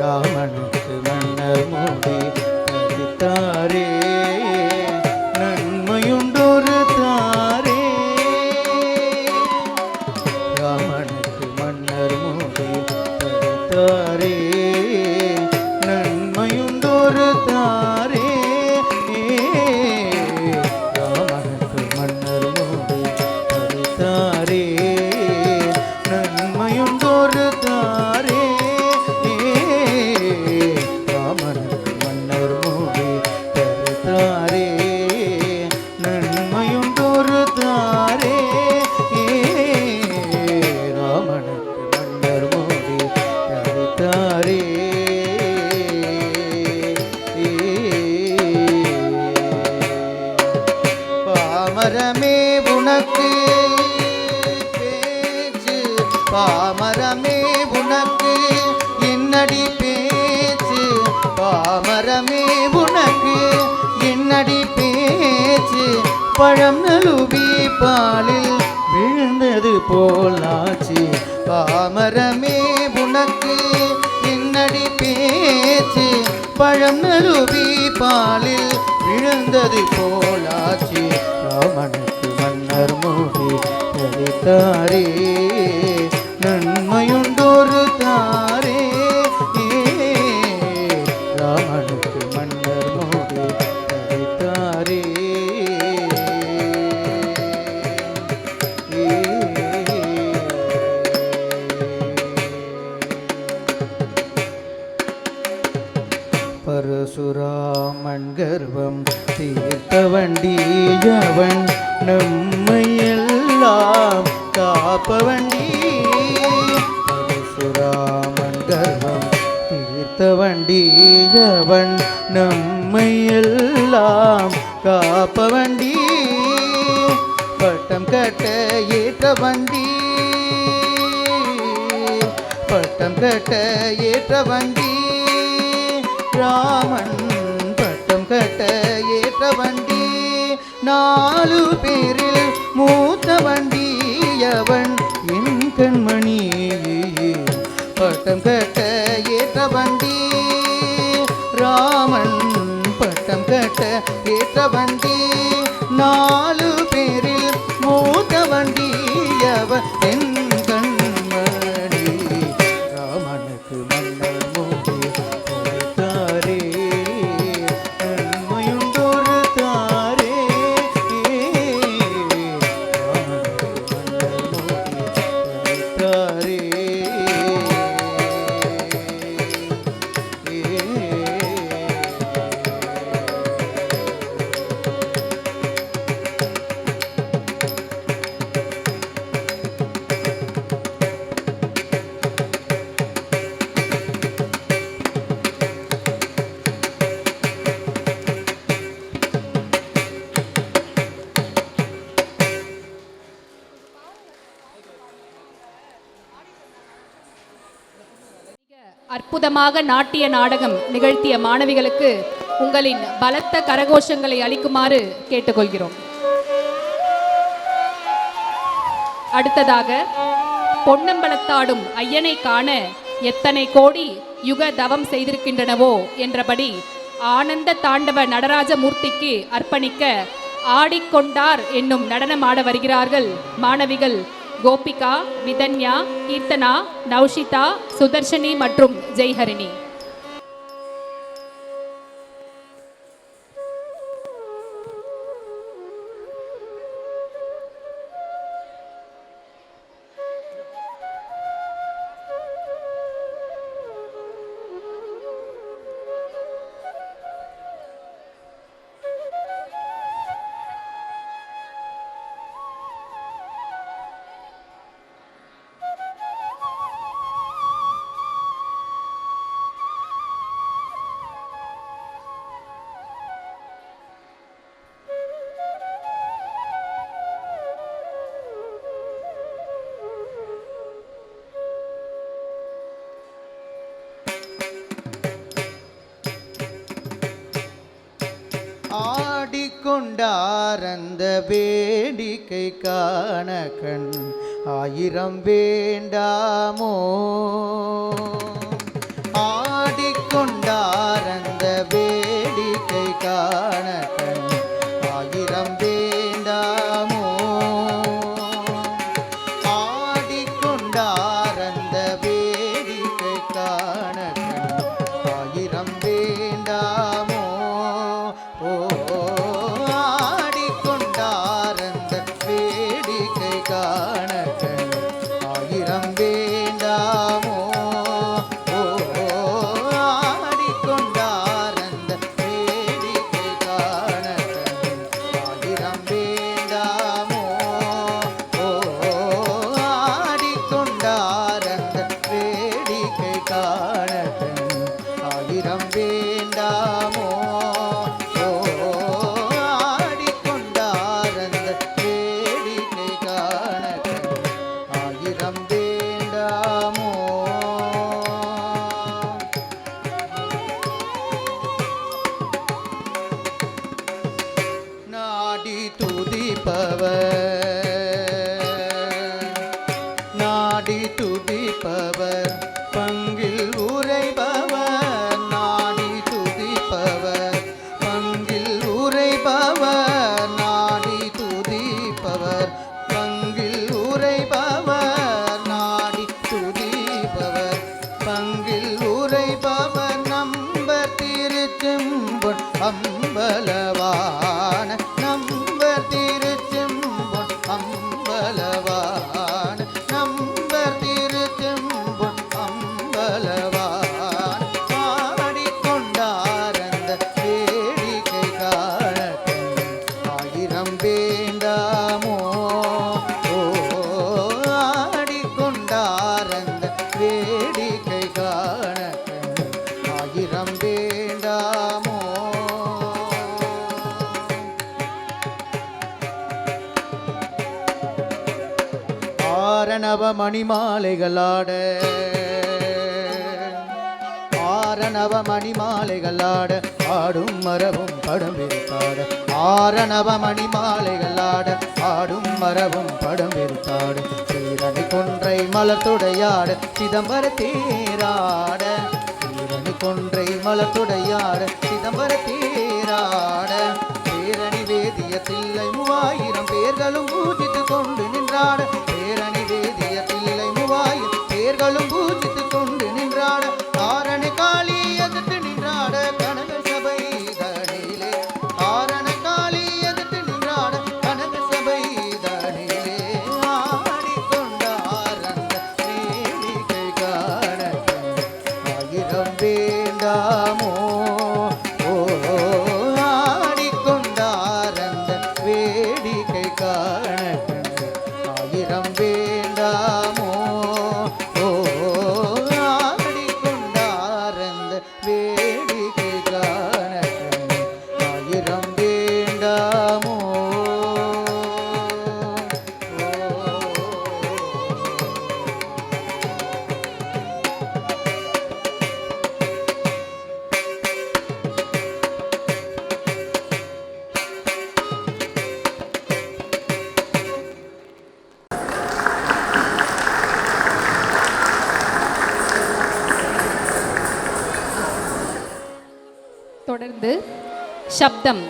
ராமனுக்கு மன்னர் மூடி தரித்தாரே நன்மையுண்டொரு தாரே ராமனுக்கு மன்னர் மூடி தரித்தாரே நன்மையுண்டொரு தாரே பாமரமே உனக்கு பேச்சு பாமரமே உனக்கு என்னடி பேச்சு பாமரமே உனக்கு என்னடி பேச்சு பழம் நழுவி பாலில் விழுந்தது போலாச்சு பாமரமே உனக்கு என்னடி பேச்சு பழம் நழுவி பாலில் விழுந்தது போலாச்சு ராமனுக்கு மன்னர் மூடி தரித்தாரே நன்மையுண்டொரு தாரே ராமனுக்கு மன்னர் மூடி தரித்தாரே பரசுராமன் கர்வம் தீர்த்தவண்டியவன் நம்மையெல்லாம் காப்பவண்டி பரசுராமன் கர்வம் தீர்த்தவண்டியவன் நம்மையெல்லாம் காப்பவண்டி பட்டம் கட்ட ஏற்ற வண்டி பட்டம் கட்ட ஏற்ற வண்டி ராமன் பட்டம் கட்ட ஏற்ற வண்டி நாலு பேரில் மூத்த வண்டி அவன் என் கண்மணி பட்டம் கட்ட ஏற்ற வண்டி ராமன் பட்டம் கட்ட ஏற்ற வண்டி நாலு பேரில் மூத்த வண்டி அவன் என் கண்மணி ராமனுக்கு மன்னர் மூடி அற்புதமாக நாட்டிய நாடகம் நிகழ்த்திய மாணவிகளுக்கு உங்களின் பலத்த கரகோஷங்களை அளிக்குமாறு கேட்டுக்கொள்கிறோம். அடுத்ததாக பொன்னம்பலத்தாடும் ஐயனை காண எத்தனை கோடி யுக தவம் செய்திருக்கின்றனவோ என்றபடி ஆனந்த தாண்டவ நடராஜ மூர்த்திக்கு அர்ப்பணிக்க ஆடிக்கொண்டார் என்னும் நடனம் ஆட வருகிறார்கள் மாணவிகள் கோபிகா, விதன்யா, கீர்த்தனா, நௌஷிதா, சுதர்ஷினி மற்றும் ஜெய்ஹரிணி. ஆடிக்கொண்டாரந்த வேடிக்கை காண கண் ஆயிரம் வேண்டாமோ? ஆடிக்கொண்டாரந்த வேடிக்கை காண கண் ஆயிரம் வேண்டாமோ? ஆடிக்கொண்டாரந்த வேடிக்கை காண கண் ஆயிரம் வேண்டாமோ? ஆடிக்கொண்டாரந்த வேடிக்கை காண கண் ஆயிரம் வேண்டாமோ? ஆடிக்கொண்டாரந்த வேடிக்கை காண கண் ஆயிரம் வேண்டாமோ? ஆடிக்கொண்டாரந்த வேடிக்கை காண கண் ஆயிரம் வேண்டாமோ? ஆடிக்கொண்டாரந்த வேடிக்கை காண கண் ஆயிரம் வேண்டாமோ? நாடி துதிப்பவர் பங்கில் உரைபவர். நாடி துதிப்பவர் பங்கில் உரைபவர். நாடி துதிப்பவர் பங்கில் உரைபவர். நாடி துதிப்பவர் பங்கில் உரைபவர். நம்பர் திருச்செம்பொன் அம்பலவான. நம்பர் திருச்செம்பொன் அம்பலவான. நம்பர் திருச்செம்பொன் அம்பலவான. ஆடிக்கொண்டாரந்த வேடிக்கை காண கண் ஆயிரம் வேண்டாமோ? ஆடிக்கொண்டாரந்த வேடிக்கை காண கண் ஆயிரம் வேண்டாமோ? ஆரணவ மணிமாலைகளாட. ஆரணவ மணிமாலைகளாட ஆடும் மரபும் படம் விரித்தாட. ஆரணவ மணிமாலைகளாட ஆடும் மரபும் படம் விரித்தாட. சீரணி கொன்றை மலர்த்துடையாட சிதம்பர தேராட. சீரணி கொன்றை மலர்த்துடையாட சிதம்பர தேராட. பேரணி வேதிய தில்லை 3000 பேர்களும் பூஜித்து கொண்டு நின்றாட. பேரணி வேதிய தில்லை 3000 பேர்களும் பூஜித்து கொண்டு நின்றாட. ஆரண காளி எதிர்த்து நின்றாட கனக சபை தனிலே. ஆரண காளி எதிர்த்து நின்றாட கனக சபை தனிலே. ஆடிக்கொண்டாரந்த வேடிக்கை காண கண் ஆயிரம் வேண்டாமோ? தொடர்ந்து சப்தம்.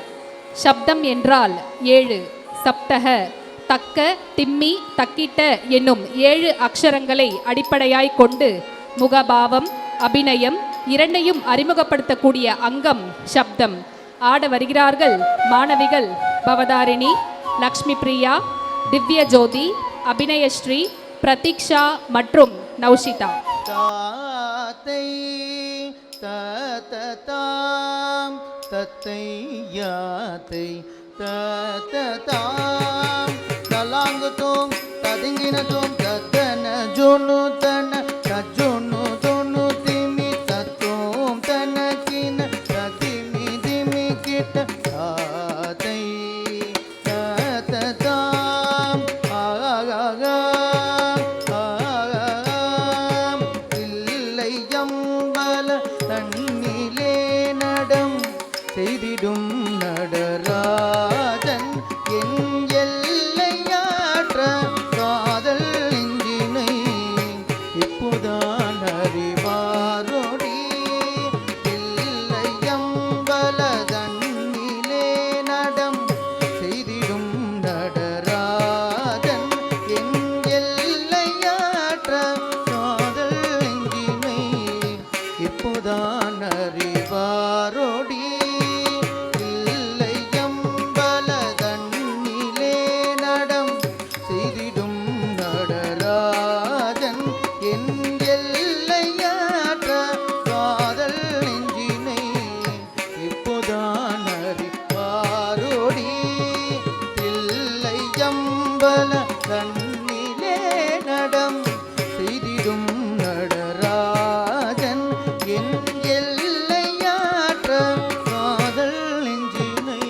சப்தம் என்றால் 7. சப்தக தக்க, திம்மி, தக்கிட்ட என்னும் 7 அக்ஷரங்களை அடிப்படையாய் கொண்டு முகபாவம், அபிநயம் இரண்டையும் அறிமுகப்படுத்தக்கூடிய அங்கம் சப்தம். ஆட வருகிறார்கள் மாணவிகள் பவதாரிணி, லக்ஷ்மி பிரியா, திவ்ய ஜோதி, அபிநயஸ்ரீ, பிரதீக்ஷா மற்றும் நௌஷிதா. தாத்தை தததாம் தத்தை யாத்தை தததாம் தலாங்கு தோம் ததிங்கின தோம் தத்தன ஜோனு தன தஜோனு தோனு திமி தத்தோம் தனக்கின ததிமி திமி கிட்ட தாத்தை தததாம் ஆகா தன்னிலே நடம் செய்திடும் நடராஜன் என் எல்லையாற்ற காதல் நெஞ்சினை இப்போதான் அறிவாரோடி எல்லையம்பல தன்னிலே நடம் செய்திடும் நடராஜன் என் எல்லையாற்ற காதல் நெஞ்சினை இப்போதான் அறிவாரோடி இல்லையம்பல தன்னிலே நடம் செய்திடும் நடராஜன் என் எல்லையாற்ற காதல் நெஞ்சினை இப்போதான் அறிவாரோடி இல்லையம்பல தன்னிலே நடம் செய்திடும் நடராஜன் என் எல்லையாற்ற காதல் நெஞ்சினை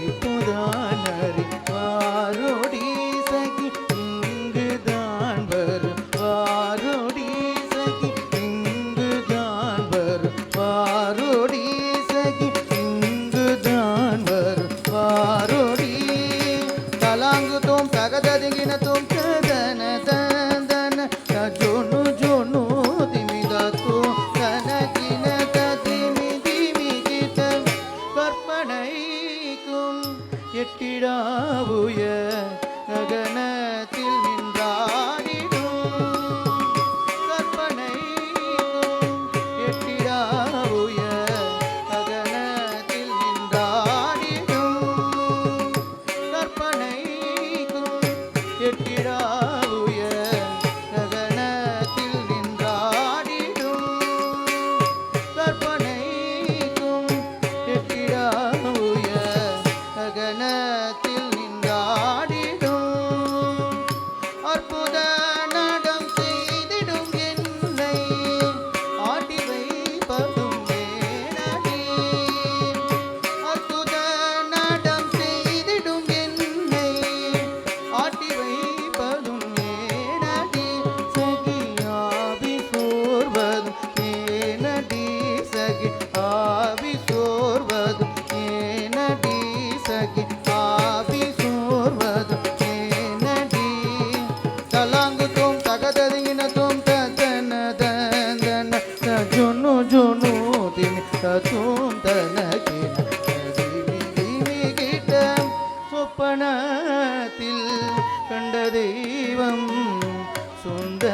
இப்போதான் அறிவாரோடி சகி இங்குதான் வருவாரோடி சகி இங்குதான் வருவாரோடி சகி இங்குதான் வருவாரோடி தலாங்கு தோம் தகததிங்கின தோம் ததன தந்தன தஜோனு ஜோனு திமிதோ தனகின ததிமி திமி கிட்ட கற்பனைக்கும் எட்டிடாவுய ககனத்தில் நின்றாடிடும் கற்பனைக்கும் எட்டிடாவுய ககனத்தில் நின்றாடிடும் கற்பனைக்கும் எட்டிடாவுய ககனத்தில் நின்றாடிடும் கற்பனைக்கும் எட்டிடாவுய ககனத்தில் நின்றாடிடும் அற்புத நடம் செய்திடும் என்னை ஆட்டி வைப்பதும் வேணடி அற்புத நடம் செய்திடும் என்னை ஆட்டி வைப்பதும் ஏனடி சகி ஆவி சோர்வதும் ஏனடி சகி ஆவி சோர்வதும் ஏனடி சகி ஆவி சோர்வதும் ஏனடி தலாங்கு தோம் தகததிங்கின தோம் ததன தந்தன தஜுனு ஜுனு திமி தத்தோம் தனகின ததிமி திமி கிட்ட சொப்பனத்தில் கண்ட தெய்வம் சொந்த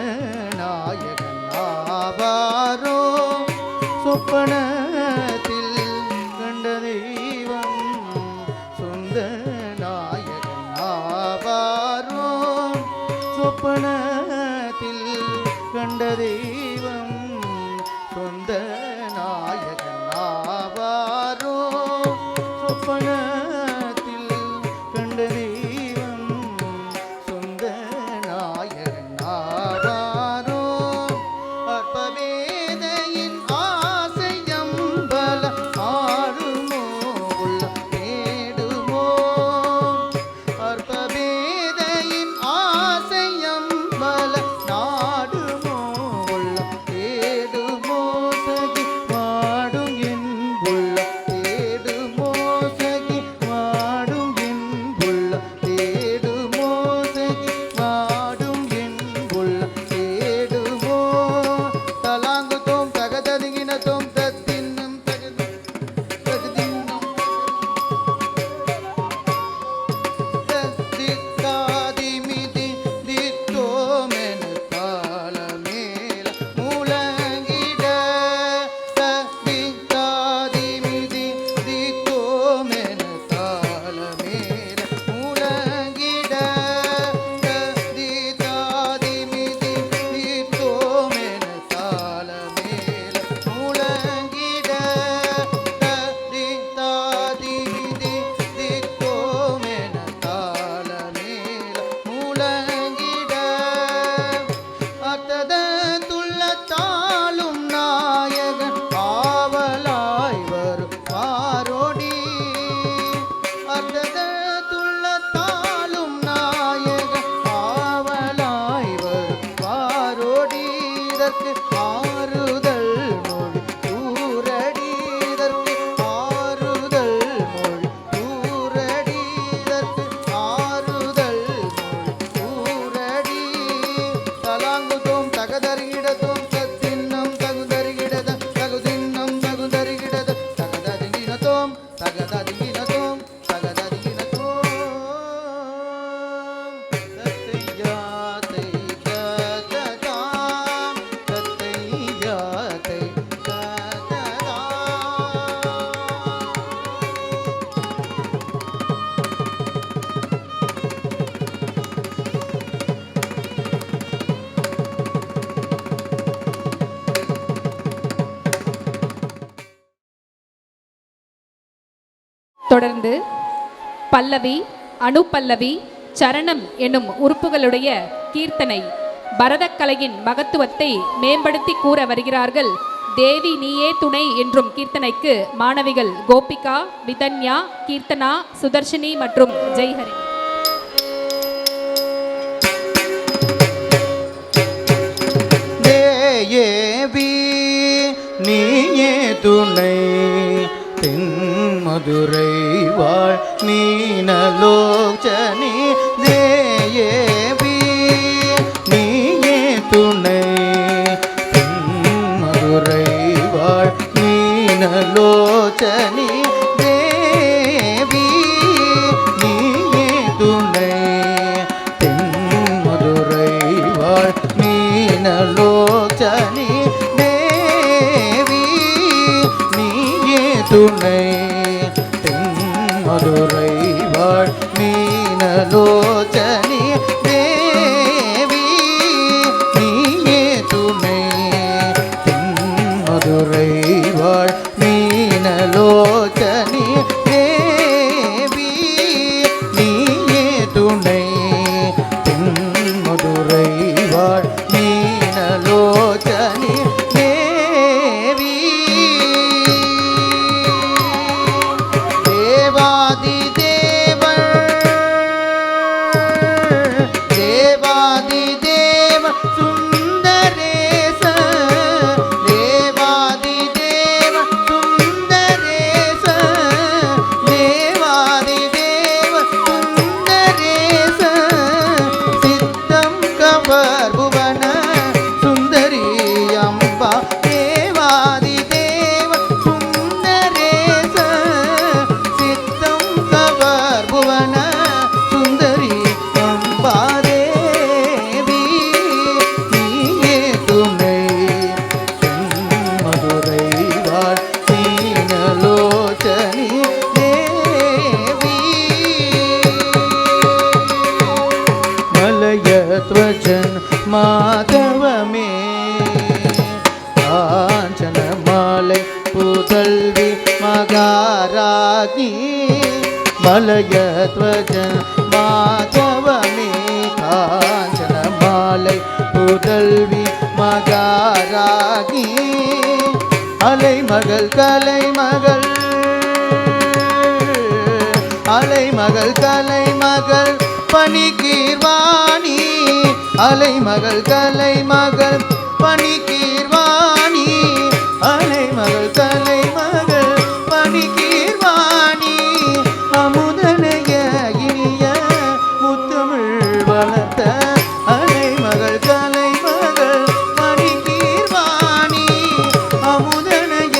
நாயகன் ஆவாரோ சொப்பனத்தில் கண்ட தெய்வம் சொந்த நாயகன் ஆவாரோ சொப்பனத்தில் கண்ட தெய்வம் சொந்த நாயகன் ஆவாரோ சொப்பனத்தில் கண்ட தெய்வம் சொந்த நாயகன் ஆவாரோ அற்பவேதையின் ஆசையம் தொடர்ந்து பல்லவி, அனுபல்லவி, சரணம் என்னும் உறுப்புகளுடைய கீர்த்தனை பரதக்கலையின் மகத்துவத்தை மேம்படுத்தி கூற வருகிறார்கள். தேவி நீயே துணை என்றும் கீர்த்தனைக்கு மாணவிகள் கோபிகா, விதன்யா, கீர்த்தனா, சுதர்ஷினி மற்றும் ஜெய்ஹரி. தேவி நீயே துணை தென்மதுரை வாழ் மீனலோச்சனி. தேவி நீயே துணை தென்மதுரை வாழ் மீனலோச்சனி. தேவி நீயே துணை தென்மதுரை வாழ் மீனலோச்சனி. தேவி நீயே துணை தென்மதுரை வாழ் மீனலோச்சனி. தேவி நீயே துணை தென்மதுரை வாழ் மீனலோச்சனி. தேவி நீயே துணை தென்மதுரை வாழ் மீனலோச்சனி. தேவி தேவாதி தேவர் தேவாதி தேவ சுந்தரேச. தேவாதி தேவ சுந்தரேச. தேவாதி தேவ சுந்தரேச. சித்தம் கவர் புவன சுந்தரி அம்பா. தேவாதி தேவ சுந்தரேச. சித்தம் கவர் புவன சுந்தரி அம்பா. தேவி நீயே துணை தென்மதுரை வாழ் மீனலோச்சனி. தேவி மலயத்வஜன் மாதவமே காஞ்சன மாலை புதல்வி மகாராஜி. மலயத்வஜன் மாதவமே காஞ்சன மாலை புதல்வி மகாராஜி. அலைமகள் கலைமகள் அலைமகள் கலைமகள் பணிகீர்வாணி. அலைமகள் கலைமகள் பணிகீர்வாணி. அலைமகள் கலைமகள் பணிகீர்வாணி. அமுதனைய இனிய முத்தமிழ் வளர்த்த அலைமகள் கலைமகள் பணிகீர்வாணி. அமுதனைய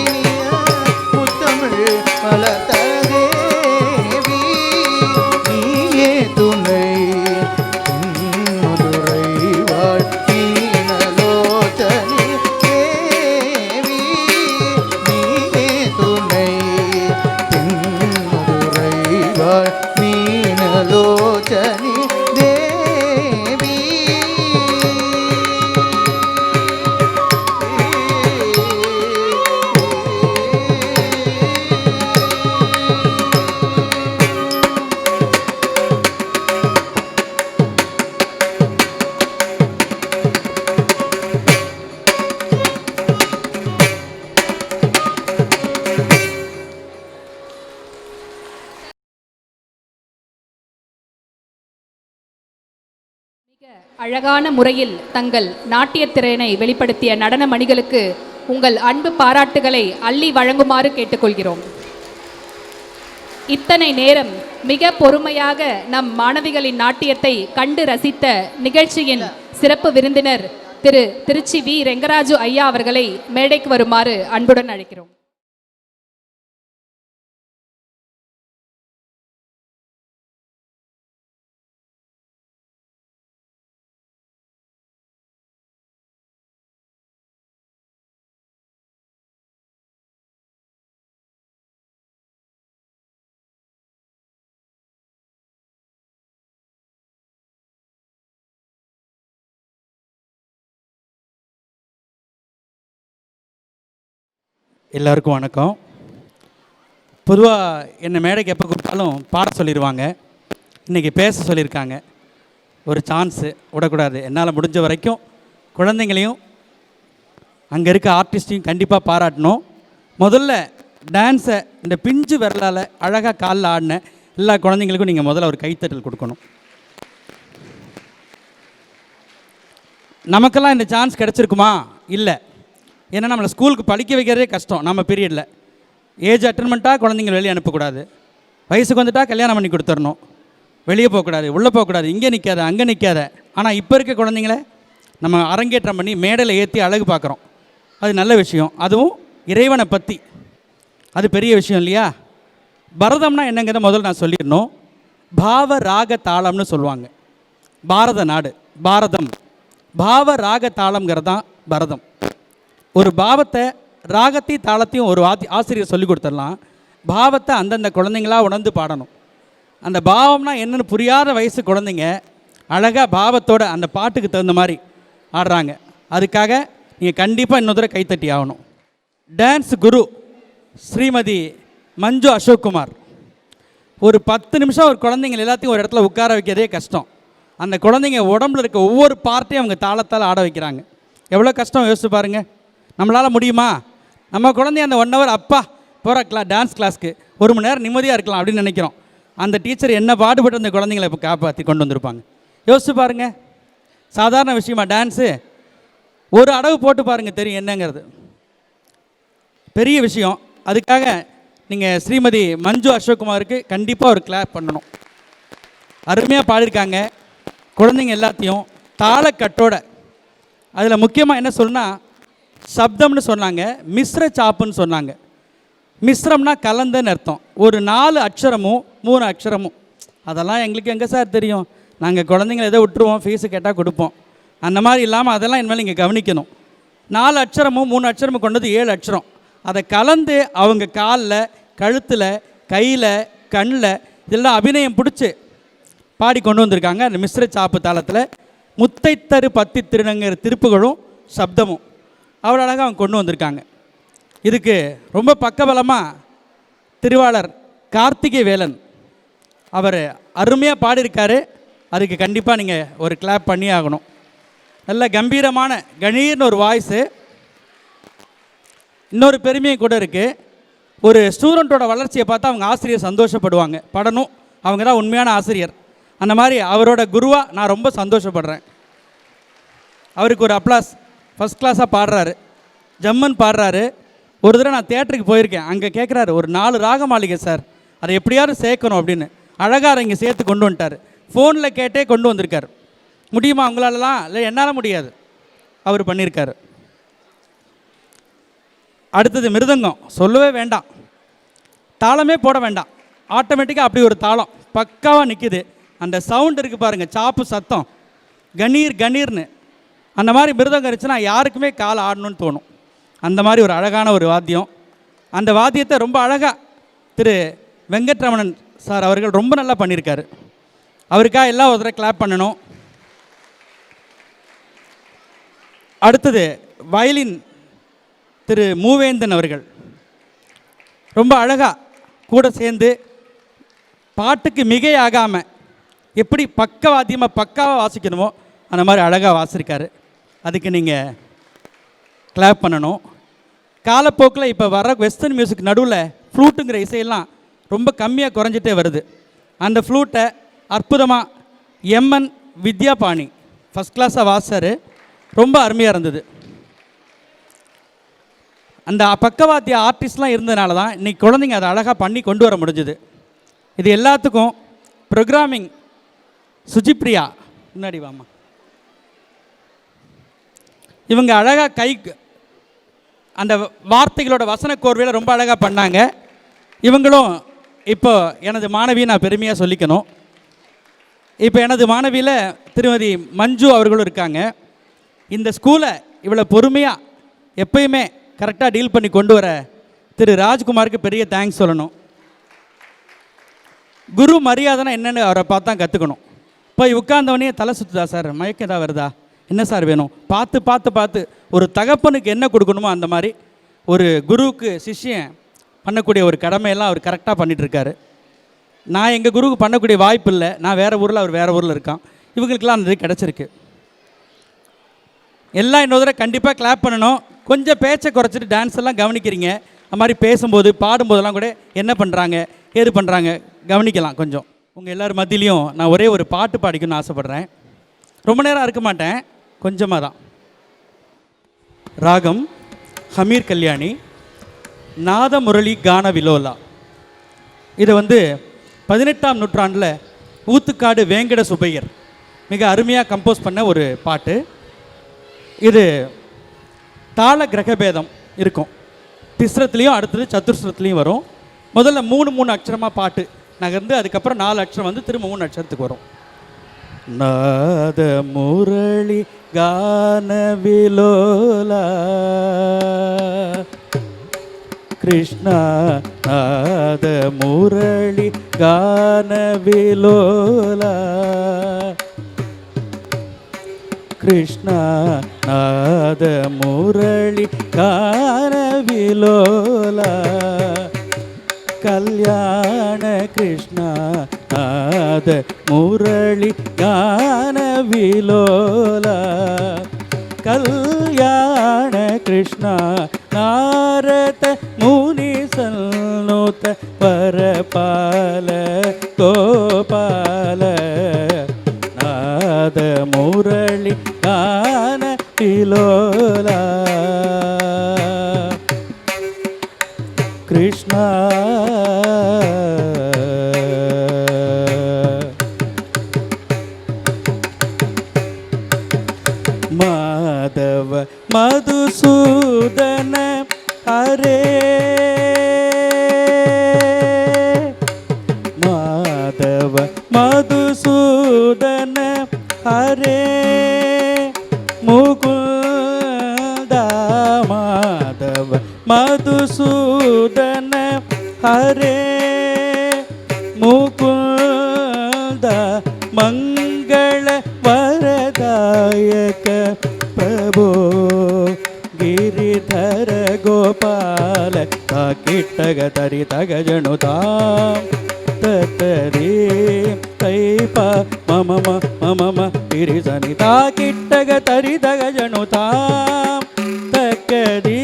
இனிய முத்தமிழ் வளர்த்த தேவி நீயே துணை தென்மதுரை வாழ் மீனலோச்சனி. தேவி நீயே துணை தென்மதுரை வாழ் மீனலோச்சனி. தேவி மிக அழகான முறையில் தங்கள் நாட்டியத்திறனை வெளிப்படுத்திய நடன மணிகளுக்கு உங்கள் அன்பு பாராட்டுகளை அள்ளி வழங்குமாறு கேட்டுக்கொள்கிறோம். இத்தனை நேரம் மிக பொறுமையாக நம் மாணவிகளின் நாட்டியத்தை கண்டு ரசித்த நிகழ்ச்சியின் சிறப்பு விருந்தினர் திரு திருச்சி வி ரெங்கராஜு ஐயா அவர்களை மேடைக்கு வருமாறு அன்புடன் அழைக்கிறோம். எல்லாருக்கும் வணக்கம். பொதுவாக என்னை மேடைக்கு எப்போ கூப்பிட்டாலும் பாட சொல்லிடுவாங்க. இன்றைக்கி பேச சொல்லியிருக்காங்க. ஒரு சான்ஸு விடக்கூடாது. என்னால் முடிஞ்ச வரைக்கும் குழந்தைங்களையும் அங்கே இருக்க ஆர்டிஸ்ட்டையும் கண்டிப்பாக பாராட்டணும். முதல்ல டான்ஸை இந்த பிஞ்சு விரலால் அழகாக காலில் ஆடின எல்லா குழந்தைங்களுக்கும் நீங்கள் முதல்ல ஒரு கைத்தட்டல் கொடுக்கணும். நமக்கெல்லாம் இந்த சான்ஸ் கிடச்சிருக்குமா? இல்லை. ஏன்னா நம்மளை ஸ்கூலுக்கு படிக்க வைக்கிறதே கஷ்டம். நம்ம பீரியடில் ஏஜ் அட்டன்மெண்ட்டாக குழந்தைங்க வெளியே அனுப்பக்கூடாது. வயசுக்கு வந்துட்டால் கல்யாணம் பண்ணி கொடுத்துடணும். வெளியே போகக்கூடாது, உள்ளே போகக்கூடாது, இங்கே நிற்காத அங்கே நிற்காத. ஆனால் இப்போ இருக்க குழந்தைங்கள நம்ம அரங்கேற்றம் பண்ணி மேடையில் ஏற்றி அழகு பார்க்குறோம். அது நல்ல விஷயம். அதுவும் இறைவனை பற்றி, அது பெரிய விஷயம் இல்லையா? பரதம்னா என்னங்கிறத முதல்ல நான் சொல்லிடணும். பாவ ராக தாளம்னு சொல்லுவாங்க. பாரத நாடு பாரதம், பாவ ராக தாளம்ங்கிறது தான் பரதம். ஒரு பாவத்தை ராகத்தையும் தாளத்தையும் ஒரு ஆசிரியர் சொல்லி கொடுத்துடலாம். பாவத்தை அந்தந்த குழந்தைங்களாக உணர்ந்து பாடணும். அந்த பாவம்னா என்னென்னு புரியாத வயசு குழந்தைங்க அழகாக பாவத்தோட அந்த பாட்டுக்கு தகுந்த மாதிரி ஆடுறாங்க. அதுக்காக நீங்கள் கண்டிப்பாக இன்னொரு தடவை கைத்தட்டி ஆகணும். டான்ஸ் குரு ஸ்ரீமதி மஞ்சு அசோக்குமார். ஒரு 10 நிமிஷம் ஒரு குழந்தைங்க எல்லாத்தையும் ஒரு இடத்துல உட்கார வைக்கிறதே கஷ்டம். அந்த குழந்தைங்க உடம்புல இருக்க ஒவ்வொரு பார்ட்டையும் அவங்க தாளத்தால் ஆட வைக்கிறாங்க. எவ்வளோ கஷ்டம் யோசிச்சு பாருங்கள். நம்மளால் முடியுமா? நம்ம குழந்தைய அந்த 1 ஹவர் அப்பா போகிற டான்ஸ் கிளாஸ்க்கு 1 மணி நேரம் நிம்மதியாக இருக்கலாம் அப்படின்னு நினைக்கிறோம். அந்த டீச்சர் என்ன பாடுபட்டு அந்த குழந்தைங்களை இப்போ காப்பாற்றி கொண்டு வந்திருப்பாங்க. யோசிச்சு பாருங்கள். சாதாரண விஷயமா டான்ஸு? ஒரு அடவு போட்டு பாருங்கள், தெரியும் என்னங்கிறது. பெரிய விஷயம். அதுக்காக நீங்கள் ஸ்ரீமதி மஞ்சு அசோக்குமாருக்கு கண்டிப்பாக ஒரு கிளாப் பண்ணணும். அருமையாக பாடியிருக்காங்க. குழந்தைங்க எல்லாத்தையும் தாளக்கட்டோட, அதில் முக்கியமாக என்ன சொல்லணும்னா சப்தம்னு சொன்னாங்க, மிஸ்ர சாப்புன்னு சொன்னாங்க. மிஸ்ரம்னா கலந்தன்னு அர்த்தம். ஒரு 4 அக்ஷரமும் 3 அக்ஷரமும். அதெல்லாம் எங்களுக்கு எங்கே சார் தெரியும்? நாங்கள் குழந்தைங்களை எதை விட்டுருவோம், ஃபீஸு கேட்டால் கொடுப்போம். அந்த மாதிரி இல்லாமல் அதெல்லாம் இனிமேல் நீங்கள் கவனிக்கணும். 4 அக்ஷரமும் 3 அக்ஷரமும் கொண்டது 7 அக்ஷரம். அதை கலந்து அவங்க காலில், கழுத்தில், கையில், கண்ணில் இதெல்லாம் அபிநயம் பிடிச்சி பாடி கொண்டு வந்திருக்காங்க. அந்த மிஸ்ர சாப்பு தாளத்தில் முத்தைத்தரு பத்தி திருநங்கிற திருப்புகளும் சப்தமும் அவ்வளோ அழகாக அவங்க கொண்டு வந்திருக்காங்க. இதுக்கு ரொம்ப பக்கபலமாக திருவாளர் கார்த்திகை வேலன் அவர் அருமையாக பாடியிருக்காரு. அதுக்கு கண்டிப்பாக நீங்கள் ஒரு கிளாப் பண்ணி ஆகணும். நல்ல கம்பீரமான கணீர்னு ஒரு வாய்ஸு. இன்னொரு பெருமையும் கூட இருக்குது. ஒரு ஸ்டூடெண்ட்டோட வளர்ச்சியை பார்த்தா அவங்க ஆசிரியர் சந்தோஷப்படுவாங்க, படணும். அவங்க தான் உண்மையான ஆசிரியர். அந்த மாதிரி அவரோட குருவாக நான் ரொம்ப சந்தோஷப்படுறேன். அவருக்கு ஒரு அப்ளாஸ். ஃபஸ்ட் கிளாஸாக பாடுறாரு, ஜம்மன் பாடுறாரு. ஒரு தடவை நான் தேட்டருக்கு போயிருக்கேன். அங்கே கேட்குறாரு, ஒரு 4 ராக மாளிகை சார், அதை எப்படியாவது சேர்க்கணும் அப்படின்னு. அழகாக இங்கே சேர்த்து கொண்டு வந்துட்டார். ஃபோனில் கேட்டே கொண்டு வந்திருக்கார். முடியுமா அவங்களாலலாம்? இல்லை, என்னால் முடியாது. அவர் பண்ணியிருக்காரு. அடுத்தது மிருதங்கம். சொல்லவே வேண்டாம், தாளமே போட வேண்டாம், ஆட்டோமேட்டிக்காக அப்படி ஒரு தாளம் பக்காவாக நிற்கிது. அந்த சவுண்ட் இருக்குது பாருங்கள், சாப்பு சத்தம், கணீர் கணீர்னு. அந்த மாதிரி மிருதங்கம் இருந்துச்சுன்னா யாருக்குமே கால் ஆடணும்னு தோணும். அந்த மாதிரி ஒரு அழகான ஒரு வாத்தியம். அந்த வாத்தியத்தை ரொம்ப அழகாக திரு வெங்கட்ரமணன் சார் அவர்கள் ரொம்ப நல்லா பண்ணியிருக்காரு. அவருக்காக எல்லாம் ஒரு தடவை கிளாப் பண்ணணும். அடுத்தது வயலின் திரு மூவேந்தன் அவர்கள் ரொம்ப அழகாக கூட சேர்ந்து பாட்டுக்கு மிகையாகாமல் எப்படி பக்கவாத்தியமாக பக்காவாக வாசிக்கணுமோ அந்த மாதிரி அழகாக வாசிருக்காரு. அதுக்கு நீங்கள் கிளாப் பண்ணணும். காலப்போக்கில் இப்போ வர வெஸ்டர்ன் மியூசிக் நடுவில் ஃப்ளூட்டுங்கிற இசையெல்லாம் ரொம்ப கம்மியாக குறைஞ்சிட்டே வருது. அந்த ஃப்ளூட்டை அற்புதமாக எம்என் வித்யாபாணி ஃபஸ்ட் கிளாஸாக வாசார். ரொம்ப அருமையாக இருந்தது. அந்த பக்கவாத்திய ஆர்டிஸ்ட்லாம் இருந்ததுனால தான் இன்றைக்கி குழந்தைங்க அதை அழகாக பண்ணி கொண்டு வர முடிஞ்சுது. இது எல்லாத்துக்கும் ப்ரோக்ராமிங் சுஜிப்ரியா முன்னாடி வாமா. இவங்க அழகாக கை அந்த வார்த்தைகளோட வசன கோர்வையில் ரொம்ப அழகாக பண்ணாங்க. இவங்களும் இப்போ எனது மாணவியை நான் பெருமையாக சொல்லிக்கணும். இப்போ எனது மாணவியில் திருமதி மஞ்சு அவர்களும் இருக்காங்க. இந்த ஸ்கூலை இவ்வளோ பொறுமையாக எப்பயுமே கரெக்டாக டீல் பண்ணி கொண்டு வர திரு ராஜ்குமாருக்கு பெரிய தேங்க்ஸ் சொல்லணும். குரு மரியாதைனா என்னென்னு அவரை பார்த்து தான் கற்றுக்கணும். போய் உட்கார்ந்தவனே தலை சுற்றுதா சார், மயக்கம் ஏதாவது வருதா, என்ன சார் வேணும், பார்த்து பார்த்து பார்த்து ஒரு தகப்பனுக்கு என்ன கொடுக்கணுமோ அந்த மாதிரி ஒரு குருவுக்கு சிஷ்யன் பண்ணக்கூடிய ஒரு கடமையெல்லாம் அவர் கரெக்டாக பண்ணிகிட்ருக்காரு. நான் எங்கள் குருவுக்கு பண்ணக்கூடிய வாய்ப்பு இல்லை. நான் வேறு ஊரில், அவர் வேறு ஊரில் இருக்கான். இவங்களுக்கெல்லாம் அந்த இது கிடச்சிருக்கு. எல்லாம் இன்னொரு தடவை கண்டிப்பாக கிளாப் பண்ணணும். கொஞ்சம் பேச்சை குறைச்சிட்டு டான்ஸ் எல்லாம் கவனிக்கிறீங்க. அது மாதிரி பேசும்போது பாடும்போதெல்லாம் கூட என்ன பண்ணுறாங்க ஏது பண்ணுறாங்க கவனிக்கலாம். கொஞ்சம் உங்கள் எல்லோரும் மத்தியிலையும் நான் ஒரே ஒரு பாட்டு பாடிக்கணும்னு ஆசைப்பட்றேன். ரொம்ப நேரம் இருக்க மாட்டேன், கொஞ்சமாக தான். ராகம் ஹமீர் கல்யாணி, நாத முரளி கான விலோலா. இதை 18ஆம் நூற்றாண்டில் ஊத்துக்காடு வேங்கட சுப்பையர் மிக அருமையாக கம்போஸ் பண்ண ஒரு பாட்டு. இது தாள கிரகபேதம் இருக்கும். திஸ்ரத்துலேயும் அடுத்தது சதுர்ஸ்ரத்துலேயும் வரும். முதல்ல 3 அக்ஷரமாக பாட்டு நகர்ந்து அதுக்கப்புறம் 4 அக்ஷரம் திரும்ப 3 அக்ஷரத்துக்கு வரும். நாத முரளி கான விலோலா கிருஷ்ணா, நாத முரளி கான விலோலா கிருஷ்ணா, நாத முரளி கான விலோலா கல்யாண கிருஷ்ணா, நாத முரளி கான விலோலா கல்யாண கிருஷ்ணா, நாரத முனி சன்னோத பரபால கோபால நாத முரளி கான விலோலா கிருஷ்ணா. மாதவ மதுசூதன ஹரே, மாதவ மதுசூதன ஹரே முகுந்த, மாதவ மதுசூதன ஹரே முகுந்த மங்கள வரதாயக பிரபோ ಗಿರಿಧರ ಗೋಪಾಲ ತಾಕಿಟ್ಟಗ ತರಿ ತಗಜಣುತಾಂ ತತ್ತರಿ ತೈಪ ಮಮ ಮಮ ಪಿರಿಸನಿ ತಾಕಿಟ್ಟಗ ತರಿ ತಗಜಣುತಾಂ ತಕ್ಕದಿ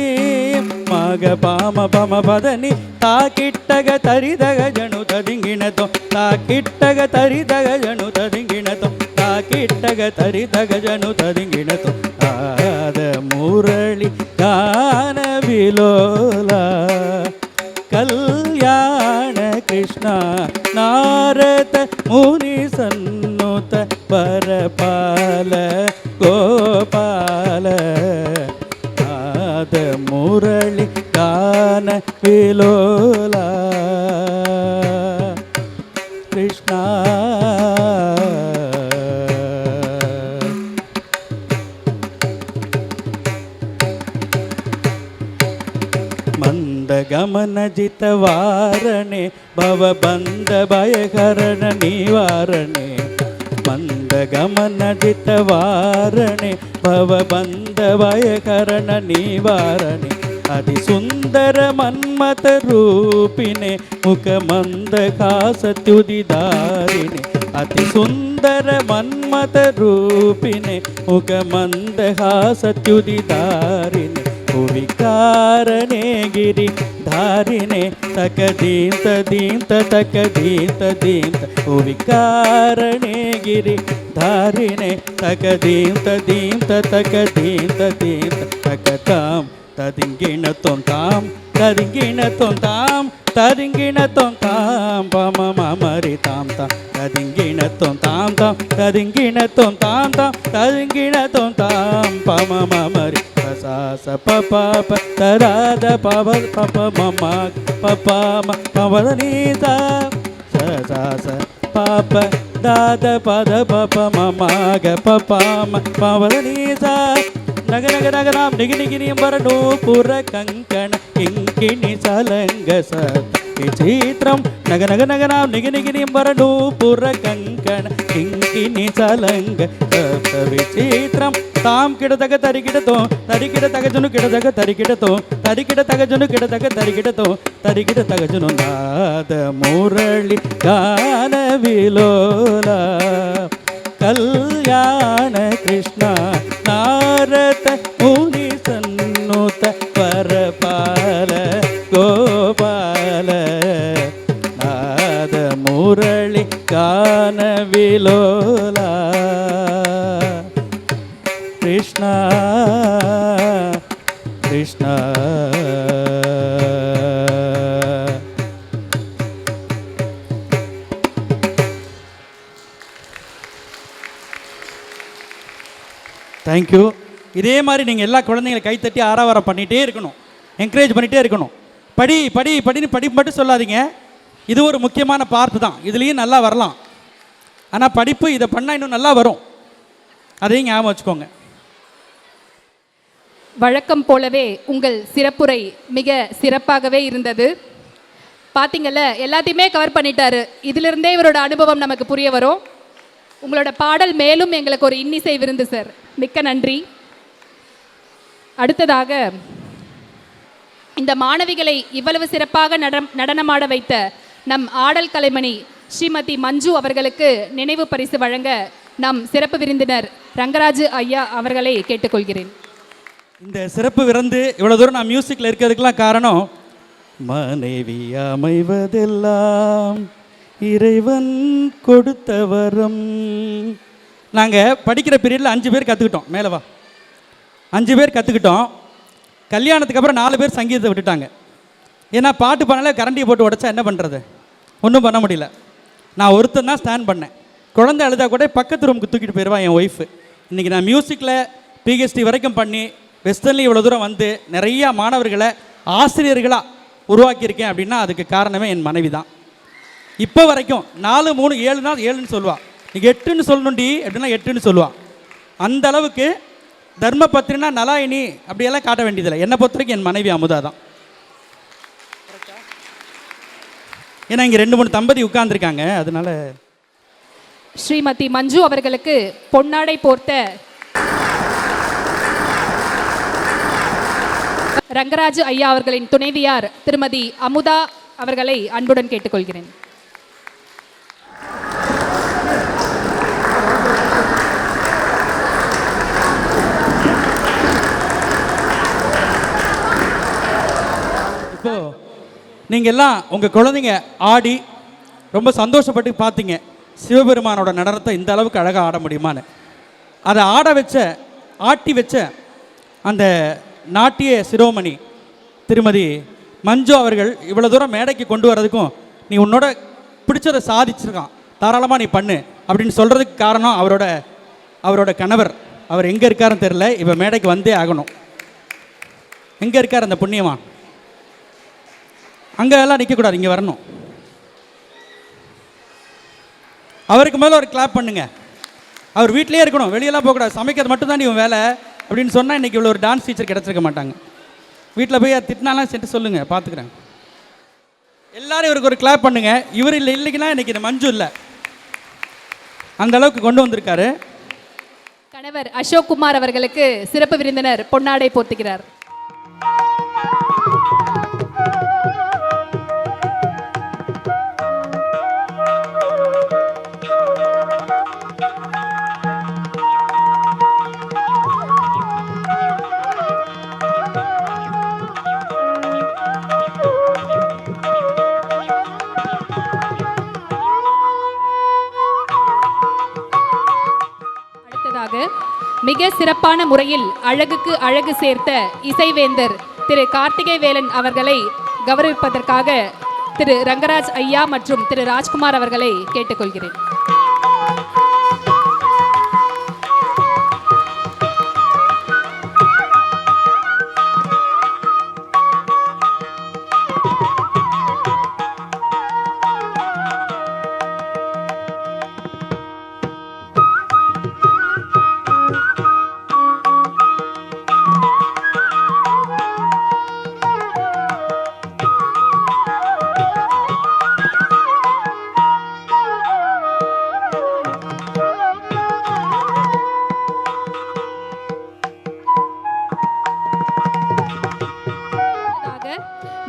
ಮಗ ಪಾಮ ಪಮ ಪದನಿ ತಾಕಿಟ್ಟಗ ತರಿ ತಗಜಣು ತದಿಂಗಿಣತೋ ತಾಕಿಟ್ಟಗ ತರಿ ತಗಜಣು ತದಿಂಗಿಣತೋ ತಾಕಿಟ್ಟಗ ತರಿ ತಗಜಣು ತದಿಂಗಿಣತೋ ನಾದ ಮುರಳಿ ಗಾನ ವಿಲೋಲಾ ಕಲ್ಯಾಣ ಕೃಷ್ಣ, ನಾರದ ಮುನಿ ಸನ್ನೋತ ಪರಪಾಲ ಗೋಪಾಲ ನಾದ ಮುರಳಿ ಗಾನ ವಿಲೋಲಾ ಕೃಷ್ಣ. ಗಮನ ಜಿತವಾರಣೆ ಭವ ಬಂದ ಭಯಕರಣ ನಿವಾರಣೆ, ಮಂದ ಗಮನ ಜಿತವಾರಣೆ ಭವ ಬಂದ ಭಯಕರಣ ನಿವಾರಣೆ, ಅತಿ ಸುಂದರ ಮನ್ಮತ ರೂಪಿಣೆ ಮುಖ ಮಂದ ಕಾಸತ್ಯುದಿದಾರಿಣೆ, ಅತಿ ಸುಂದರ ಮನ್ಮತ ರೂಪಿಣೆ ಮುಖ ಮಂದ ಹಾಸತ್ಯುದಿದಾರಿಣೆ, ವಿಕಾರಣೆ ಗಿರಿ ಧಾರಿಣೆ ತಕದೀಂತ ದೀಂತ ತಕದೀಂತ ದೀಂತ ವಿಕಾರಣೆ ಗಿರಿ ಧಾರಿಣೆ ತಕದೀಂತ ದೀಂತ ತಕದೀಂತ ದೀಂತ ತಕತಾಂ ತದಿಂಗಿಣ ತೊಂತಾಂ ತದಿಂಗಿಣ ತೊಂತಾಂ ತದಿಂಗಿಣ ತೊಂತಾಂ ಪಮ ಮಮರಿ ತಾಂ ತಾಂ ತದಿಂಗಿಣ ತೊಂತಾಂ ತಾಂ ತದಿಂಗಿಣ ತೊಂತಾಂ ತಾಂ ತದಿಂಗಿಣ ತೊಂತಾಂ ಪಮ ಮಮರಿ ಸ ಪಪ ಪ ತರಾದ ಪವ ಪಪ ಮಮ ಪಪ ಮ ಪವನೀತ ಸ ಸ ಸ ಪಾಪ ದಾದ ಪದ ಪಪ ಮಮ ಗ ಪಪ ಮ ಪವನೀತ ನಗ ನಗ ನಗ ನಾಮ್ ನಿಗಿ ನಿಗಿ ನಿಂಬರನು ಪುರ ಕಂಕಣ ಕಿಂಕಿಣಿ ಸಲಂಗ ಸತ್ ವಿಚಿತ್ರಂ ನಗ ನಗ ನಗ ನಾಮ್ ನಿಗಿ ನಿಗಿ ನಿಂಬರನು ಪುರ ಕಂಕಣ ಕಿಂಕಿಣಿ మోహిని చలంగ రస విచిత్రం తాం కిడదగ తరికిడతో తరికిడ తగజును కిడదగ తరికిడతో తరికిడ తగజును కిడదగ తరికిడతో తరికిడ తగజును నాద మురళి గాన విలోల కళ్యాణ కృష్ణ నారద ముని సన్నుత పరపాల గోపాల నాద మురళి గాన విలోల కృష్ణ కృష్ణ தேங்க்யூ. இதே மாதிரி நீங்கள் எல்லா குழந்தைங்களை கைத்தட்டி ஆரவாரம் பண்ணிகிட்டே இருக்கணும், என்கரேஜ் பண்ணிகிட்டே இருக்கணும். படி படி படின்னு படி மட்டும் சொல்லாதீங்க, இது ஒரு முக்கியமான பார்ட் தான், இதுலேயும் நல்லா வரலாம். ஆனால் படிப்பு இதை பண்ணால் இன்னும் நல்லா வரும், அதையும் ஞாபகம் வச்சுக்கோங்க. வழக்கம் போலவே உங்கள் சிறப்புரை மிக சிறப்பாகவே இருந்தது. பார்த்தீங்கல்ல, எல்லாத்தையுமே கவர் பண்ணிட்டாரு. இதிலிருந்தே இவரோட அனுபவம் நமக்கு புரிய வரும். உங்களோட பாடல் மேலும் எங்களுக்கு ஒரு இன்னிசை விருந்து சார். மிக்க நன்றி. அடுத்ததாக இந்த மாணவிகளை இவ்வளவு சிறப்பாக நடனமாட வைத்த நம் ஆடல் கலைமணி ஸ்ரீமதி மஞ்சு அவர்களுக்கு நினைவு பரிசு வழங்க நம் சிறப்பு விருந்தினர் ரங்கராஜு ஐயா அவர்களை கேட்டுக்கொள்கிறேன். இந்த சிறப்பு விருந்து இவ்வளோ தூரம் நான் மியூசிக்கில் இருக்கிறதுக்கெலாம் காரணம், மனைவி அமைவதெல்லாம் இறைவன் கொடுத்த வரம். நாங்கள் படிக்கிற பீரியடில் 5 பேர் கற்றுக்கிட்டோம், மேலே வா 5 பேர் கற்றுக்கிட்டோம். கல்யாணத்துக்கு அப்புறம் 4 பேர் சங்கீதத்தை விட்டுட்டாங்க. ஏன்னா பாட்டு பண்ணல, கரண்டியை போட்டு உடச்சா என்ன பண்ணுறது, ஒன்றும் பண்ண முடியல. நான் ஒருத்தன் தான் ஸ்டாண்ட் பண்ணேன். குழந்தை அழுதா கூட பக்கத்து ரூமுக்கு தூக்கிட்டு போயிடுவான் என் ஒய்ஃபு. இன்றைக்கி நான் மியூசிக்கில் பிஹெச்டி வரைக்கும் பண்ணி வெஸ்டர்ன்லேயும் இவ்வளோ தூரம் வந்து நிறையா மாணவர்களை ஆசிரியர்களாக உருவாக்கியிருக்கேன் அப்படின்னா அதுக்கு காரணமே என் மனைவி தான். இப்போ வரைக்கும் 4, 3, 7னா 7ன்னு சொல்லுவாள், நீங்கள் 8ன்னு சொல்லணுண்டி அப்படின்னா 8ன்னு சொல்லுவாள். அந்த அளவுக்கு தர்மபத்திரினா நலாயினி அப்படியெல்லாம் காட்ட வேண்டியதில்லை. என்னை பொறுத்த வரைக்கும் என் மனைவி அமுதா தான். ஏன்னா இங்கே 2, 3 தம்பதி உட்கார்ந்துருக்காங்க, அதனால. ஸ்ரீமதி மஞ்சு அவர்களுக்கு பொன்னாடை போர்த்த ரங்கராஜு ஐயா அவர்களின் துணைவியார் திருமதி அமுதா அவர்களை அன்புடன் கேட்டுக்கொள்கிறேன். இப்போ நீங்கள் எல்லாம் உங்கள் குழந்தைங்க ஆடி ரொம்ப சந்தோஷப்பட்டு பார்த்தீங்க சிவபெருமானோட நடனத்தை இந்த அளவுக்கு அழகாக ஆட முடியுமான்னு. அதை ஆட்டி வச்ச அந்த நாட்டிய சிரோமணி திருமதி மஞ்சு அவர்கள் இவ்வளோ தூரம் மேடைக்கு கொண்டு வரதுக்கும், நீ உன்னோட பிடிச்சதை சாதிச்சிருக்கான், தாராளமாக நீ பண்ணு அப்படின்னு சொல்கிறதுக்கு காரணம் அவரோட கணவர். அவர் எங்கே இருக்காருன்னு தெரில, இப்போ மேடைக்கு வந்தே ஆகணும். எங்கே இருக்கார் அந்த புண்ணியவான்? அங்கே எல்லாம் நிற்கக்கூடாது, இங்கே வரணும். அவருக்கு மேலே ஒரு கிளாப் பண்ணுங்க. அவர் வீட்டிலே இருக்கணும், வெளியெல்லாம் போகக்கூடாது, சமைக்கிறது மட்டும்தான் இவன் வேலை அப்படின்னு சொன்னால் இன்றைக்கி இவ்வளோ ஒரு டான்ஸ் டீச்சர் கிடச்சிருக்க மாட்டாங்க. வீட்டில் போய் திட்டினாலாம் சென்று சொல்லுங்கள், பார்த்துக்கிறேன். எல்லாரும் இவருக்கு ஒரு கிளாப் பண்ணுங்க. இவர் இல்லைன்னா இன்றைக்கி இந்த மஞ்சு இல்லை, அந்த அளவுக்கு கொண்டு வந்திருக்காரு. கணவர் அசோக் குமார் அவர்களுக்கு சிறப்பு விருந்தினர் பொன்னாடை போர்த்துகிறார். மிக சிறப்பான முறையில் அழகுக்கு அழகு சேர்த்த இசைவேந்தர் திரு கார்த்திகை வேலன் அவர்களை கௌரவிப்பதற்காக திரு ரங்கராஜ் ஐயா மற்றும் திரு ராஜ்குமார் அவர்களை கேட்டுக்கொள்கிறேன்.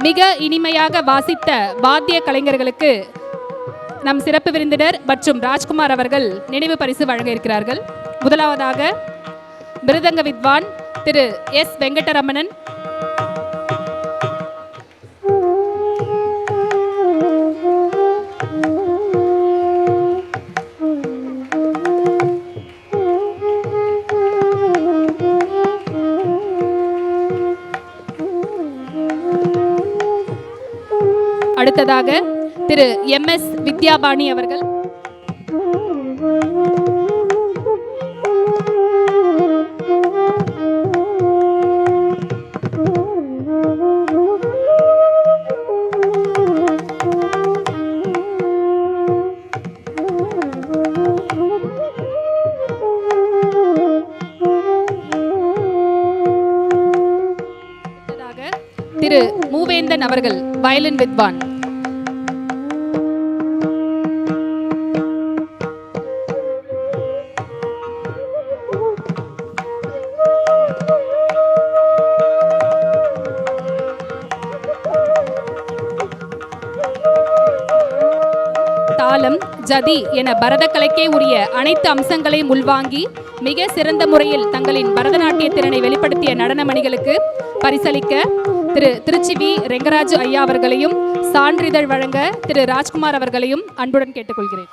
மிக இனிமையாக வாசித்த வாத்திய கலைஞர்களுக்கு நம் சிறப்பு விருந்தினர் மற்றும் ராஜ்குமார் அவர்கள் நினைவு பரிசு வழங்க இருக்கிறார்கள். முதலாவதாக மிருதங்க வித்வான் திரு எஸ் வெங்கடரமணன். அடுத்ததாக திரு எம்.எஸ். வித்யாபாணி அவர்கள். திரு மூவேந்தன் அவர்கள் வயலின் வித்வான். தாளம், ஜதி என பரதக்கலைக்கே உரிய அனைத்து அம்சங்களையும் உள்வாங்கி மிக சிறந்த முறையில் தங்களின் பரதநாட்டிய திறனை வெளிப்படுத்திய நடனமணிகளுக்கு பரிசளிக்க திரு திருச்சி வி ரெங்கராஜு ஐயா அவர்களையும் சான்றிதழ் வழங்க திரு ராஜ்குமார் அவர்களையும் அன்புடன் கேட்டுக்கொள்கிறேன்.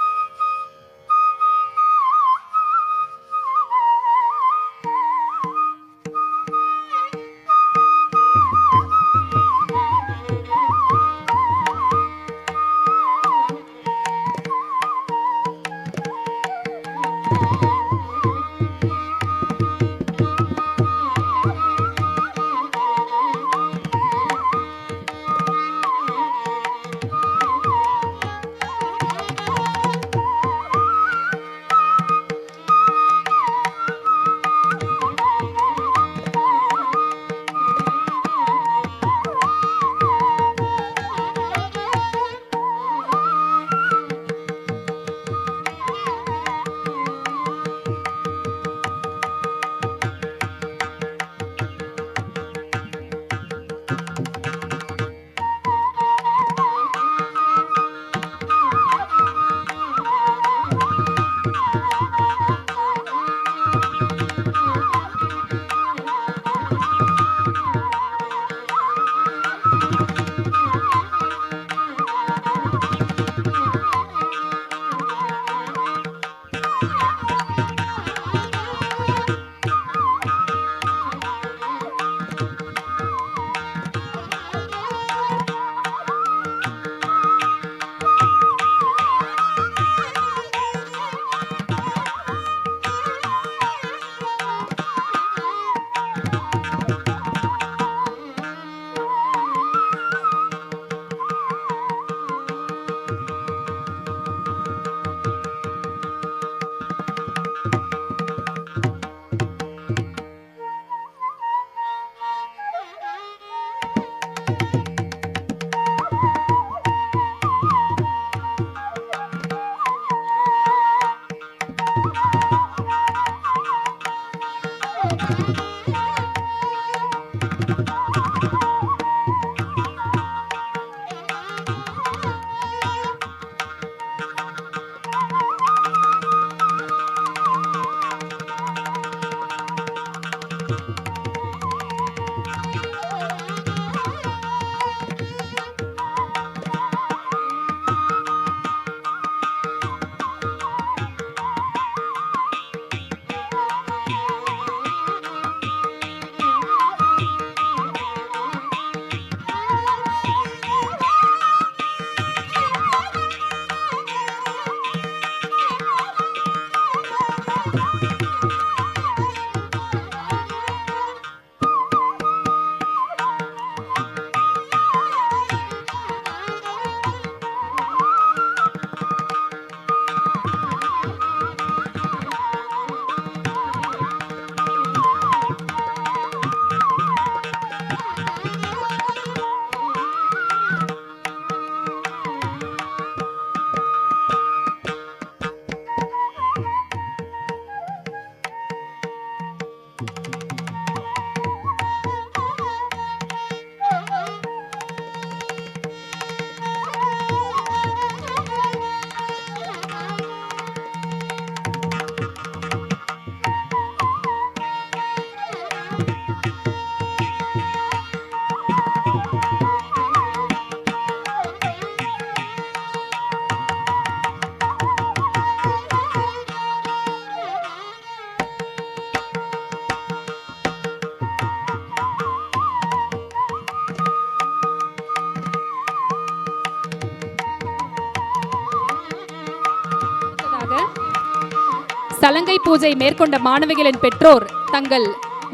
சலங்கை பூஜை மேற்கொண்ட மாணவிகளின் பெற்றோர் தங்கள்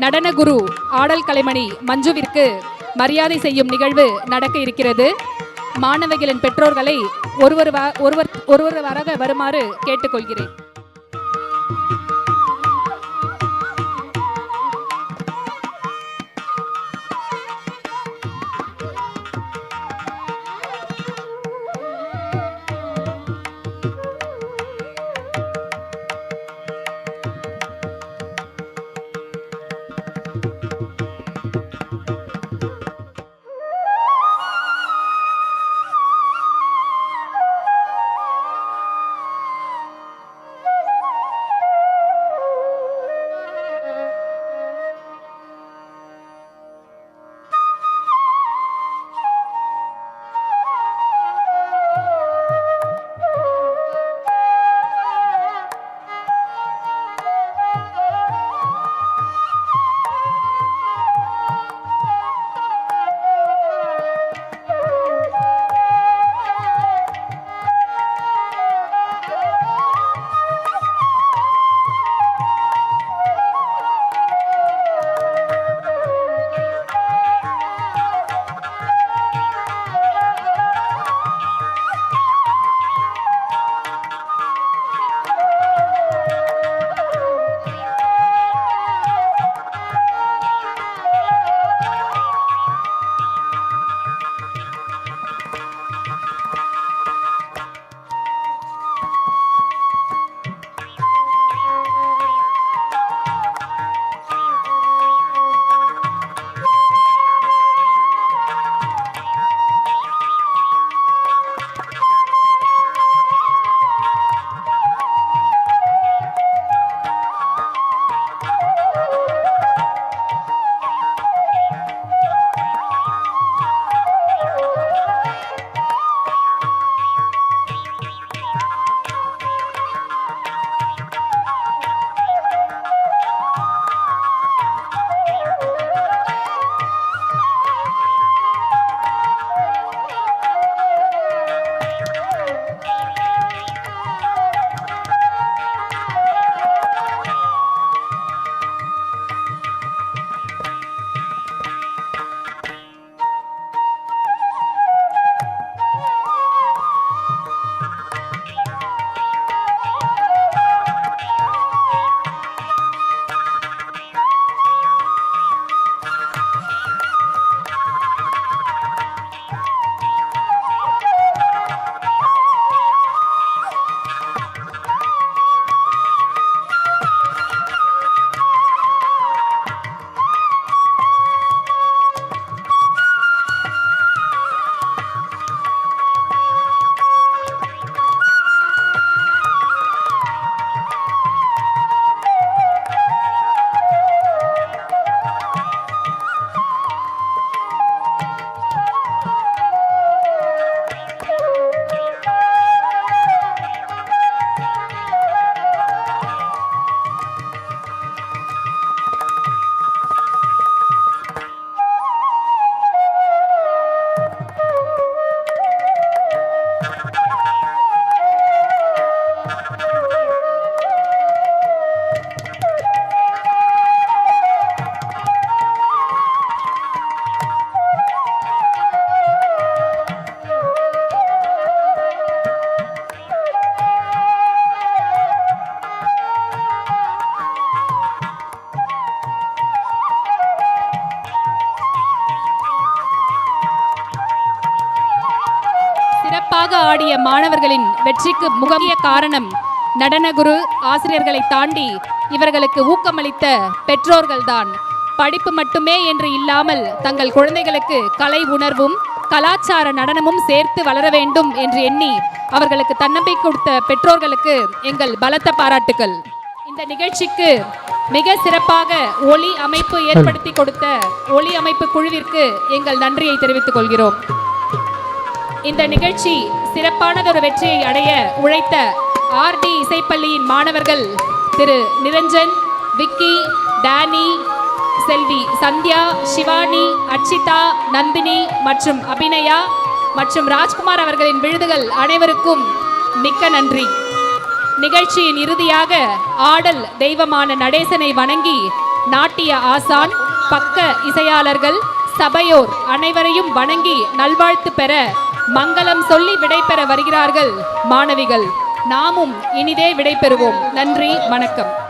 நடன குரு ஆடல் கலைமணி மஞ்சுவிற்கு மரியாதை செய்யும் நிகழ்வு நடக்க இருக்கிறது. மாணவிகளின் பெற்றோர்களை ஒருவராக வருமாறு கேட்டுக்கொள்கிறேன். சிறப்பாக ஆடிய மாணவர்களின் வெற்றிக்கு முக்கிய காரணம் நடனகுரு ஆசிரியர்களை தாண்டி இவர்களுக்கு ஊக்கமளித்த பெற்றோர்கள்தான். படிப்பு மட்டுமே என்று இல்லாமல் தங்கள் குழந்தைகளுக்கு கலை உணர்வும் கலாச்சார நடனமும் சேர்த்து வளர வேண்டும் என்று எண்ணி அவர்களுக்கு தன்னம்பிக்கை கொடுத்த பெற்றோர்களுக்கு எங்கள் பலத்த பாராட்டுகள். இந்த நிகழ்ச்சிக்கு மிக சிறப்பாக ஒலி அமைப்பு ஏற்படுத்தி கொடுத்த ஒலி அமைப்பு குழுவிற்கு எங்கள் நன்றியை தெரிவித்துக் கொள்கிறோம். இந்த நிகழ்ச்சி சிறப்பானதொரு வெற்றியை அடைய உழைத்த ஆர்டி இசைப்பள்ளியின் மாணவர்கள் திரு நிரஞ்சன், விக்கி, டேனி, செல்வி சந்தியா, சிவானி, அர்ச்சிதா, நந்தினி மற்றும் அபிநயா மற்றும் ராஜ்குமார் அவர்களின் விருதுகள் அனைவருக்கும் மிக்க நன்றி. நிகழ்ச்சியின் இறுதியாக ஆடல் தெய்வமான நடேசனை வணங்கி நாட்டிய ஆசான், பக்க இசையாளர்கள், சபையோர் அனைவரையும் வணங்கி நல்வாழ்த்து பெற மங்களம் சொல்லி விடைபெற வருகிறார்கள் மாணவிகள். நாமும் இனிதே விடைபெறுவோம். நன்றி, வணக்கம்.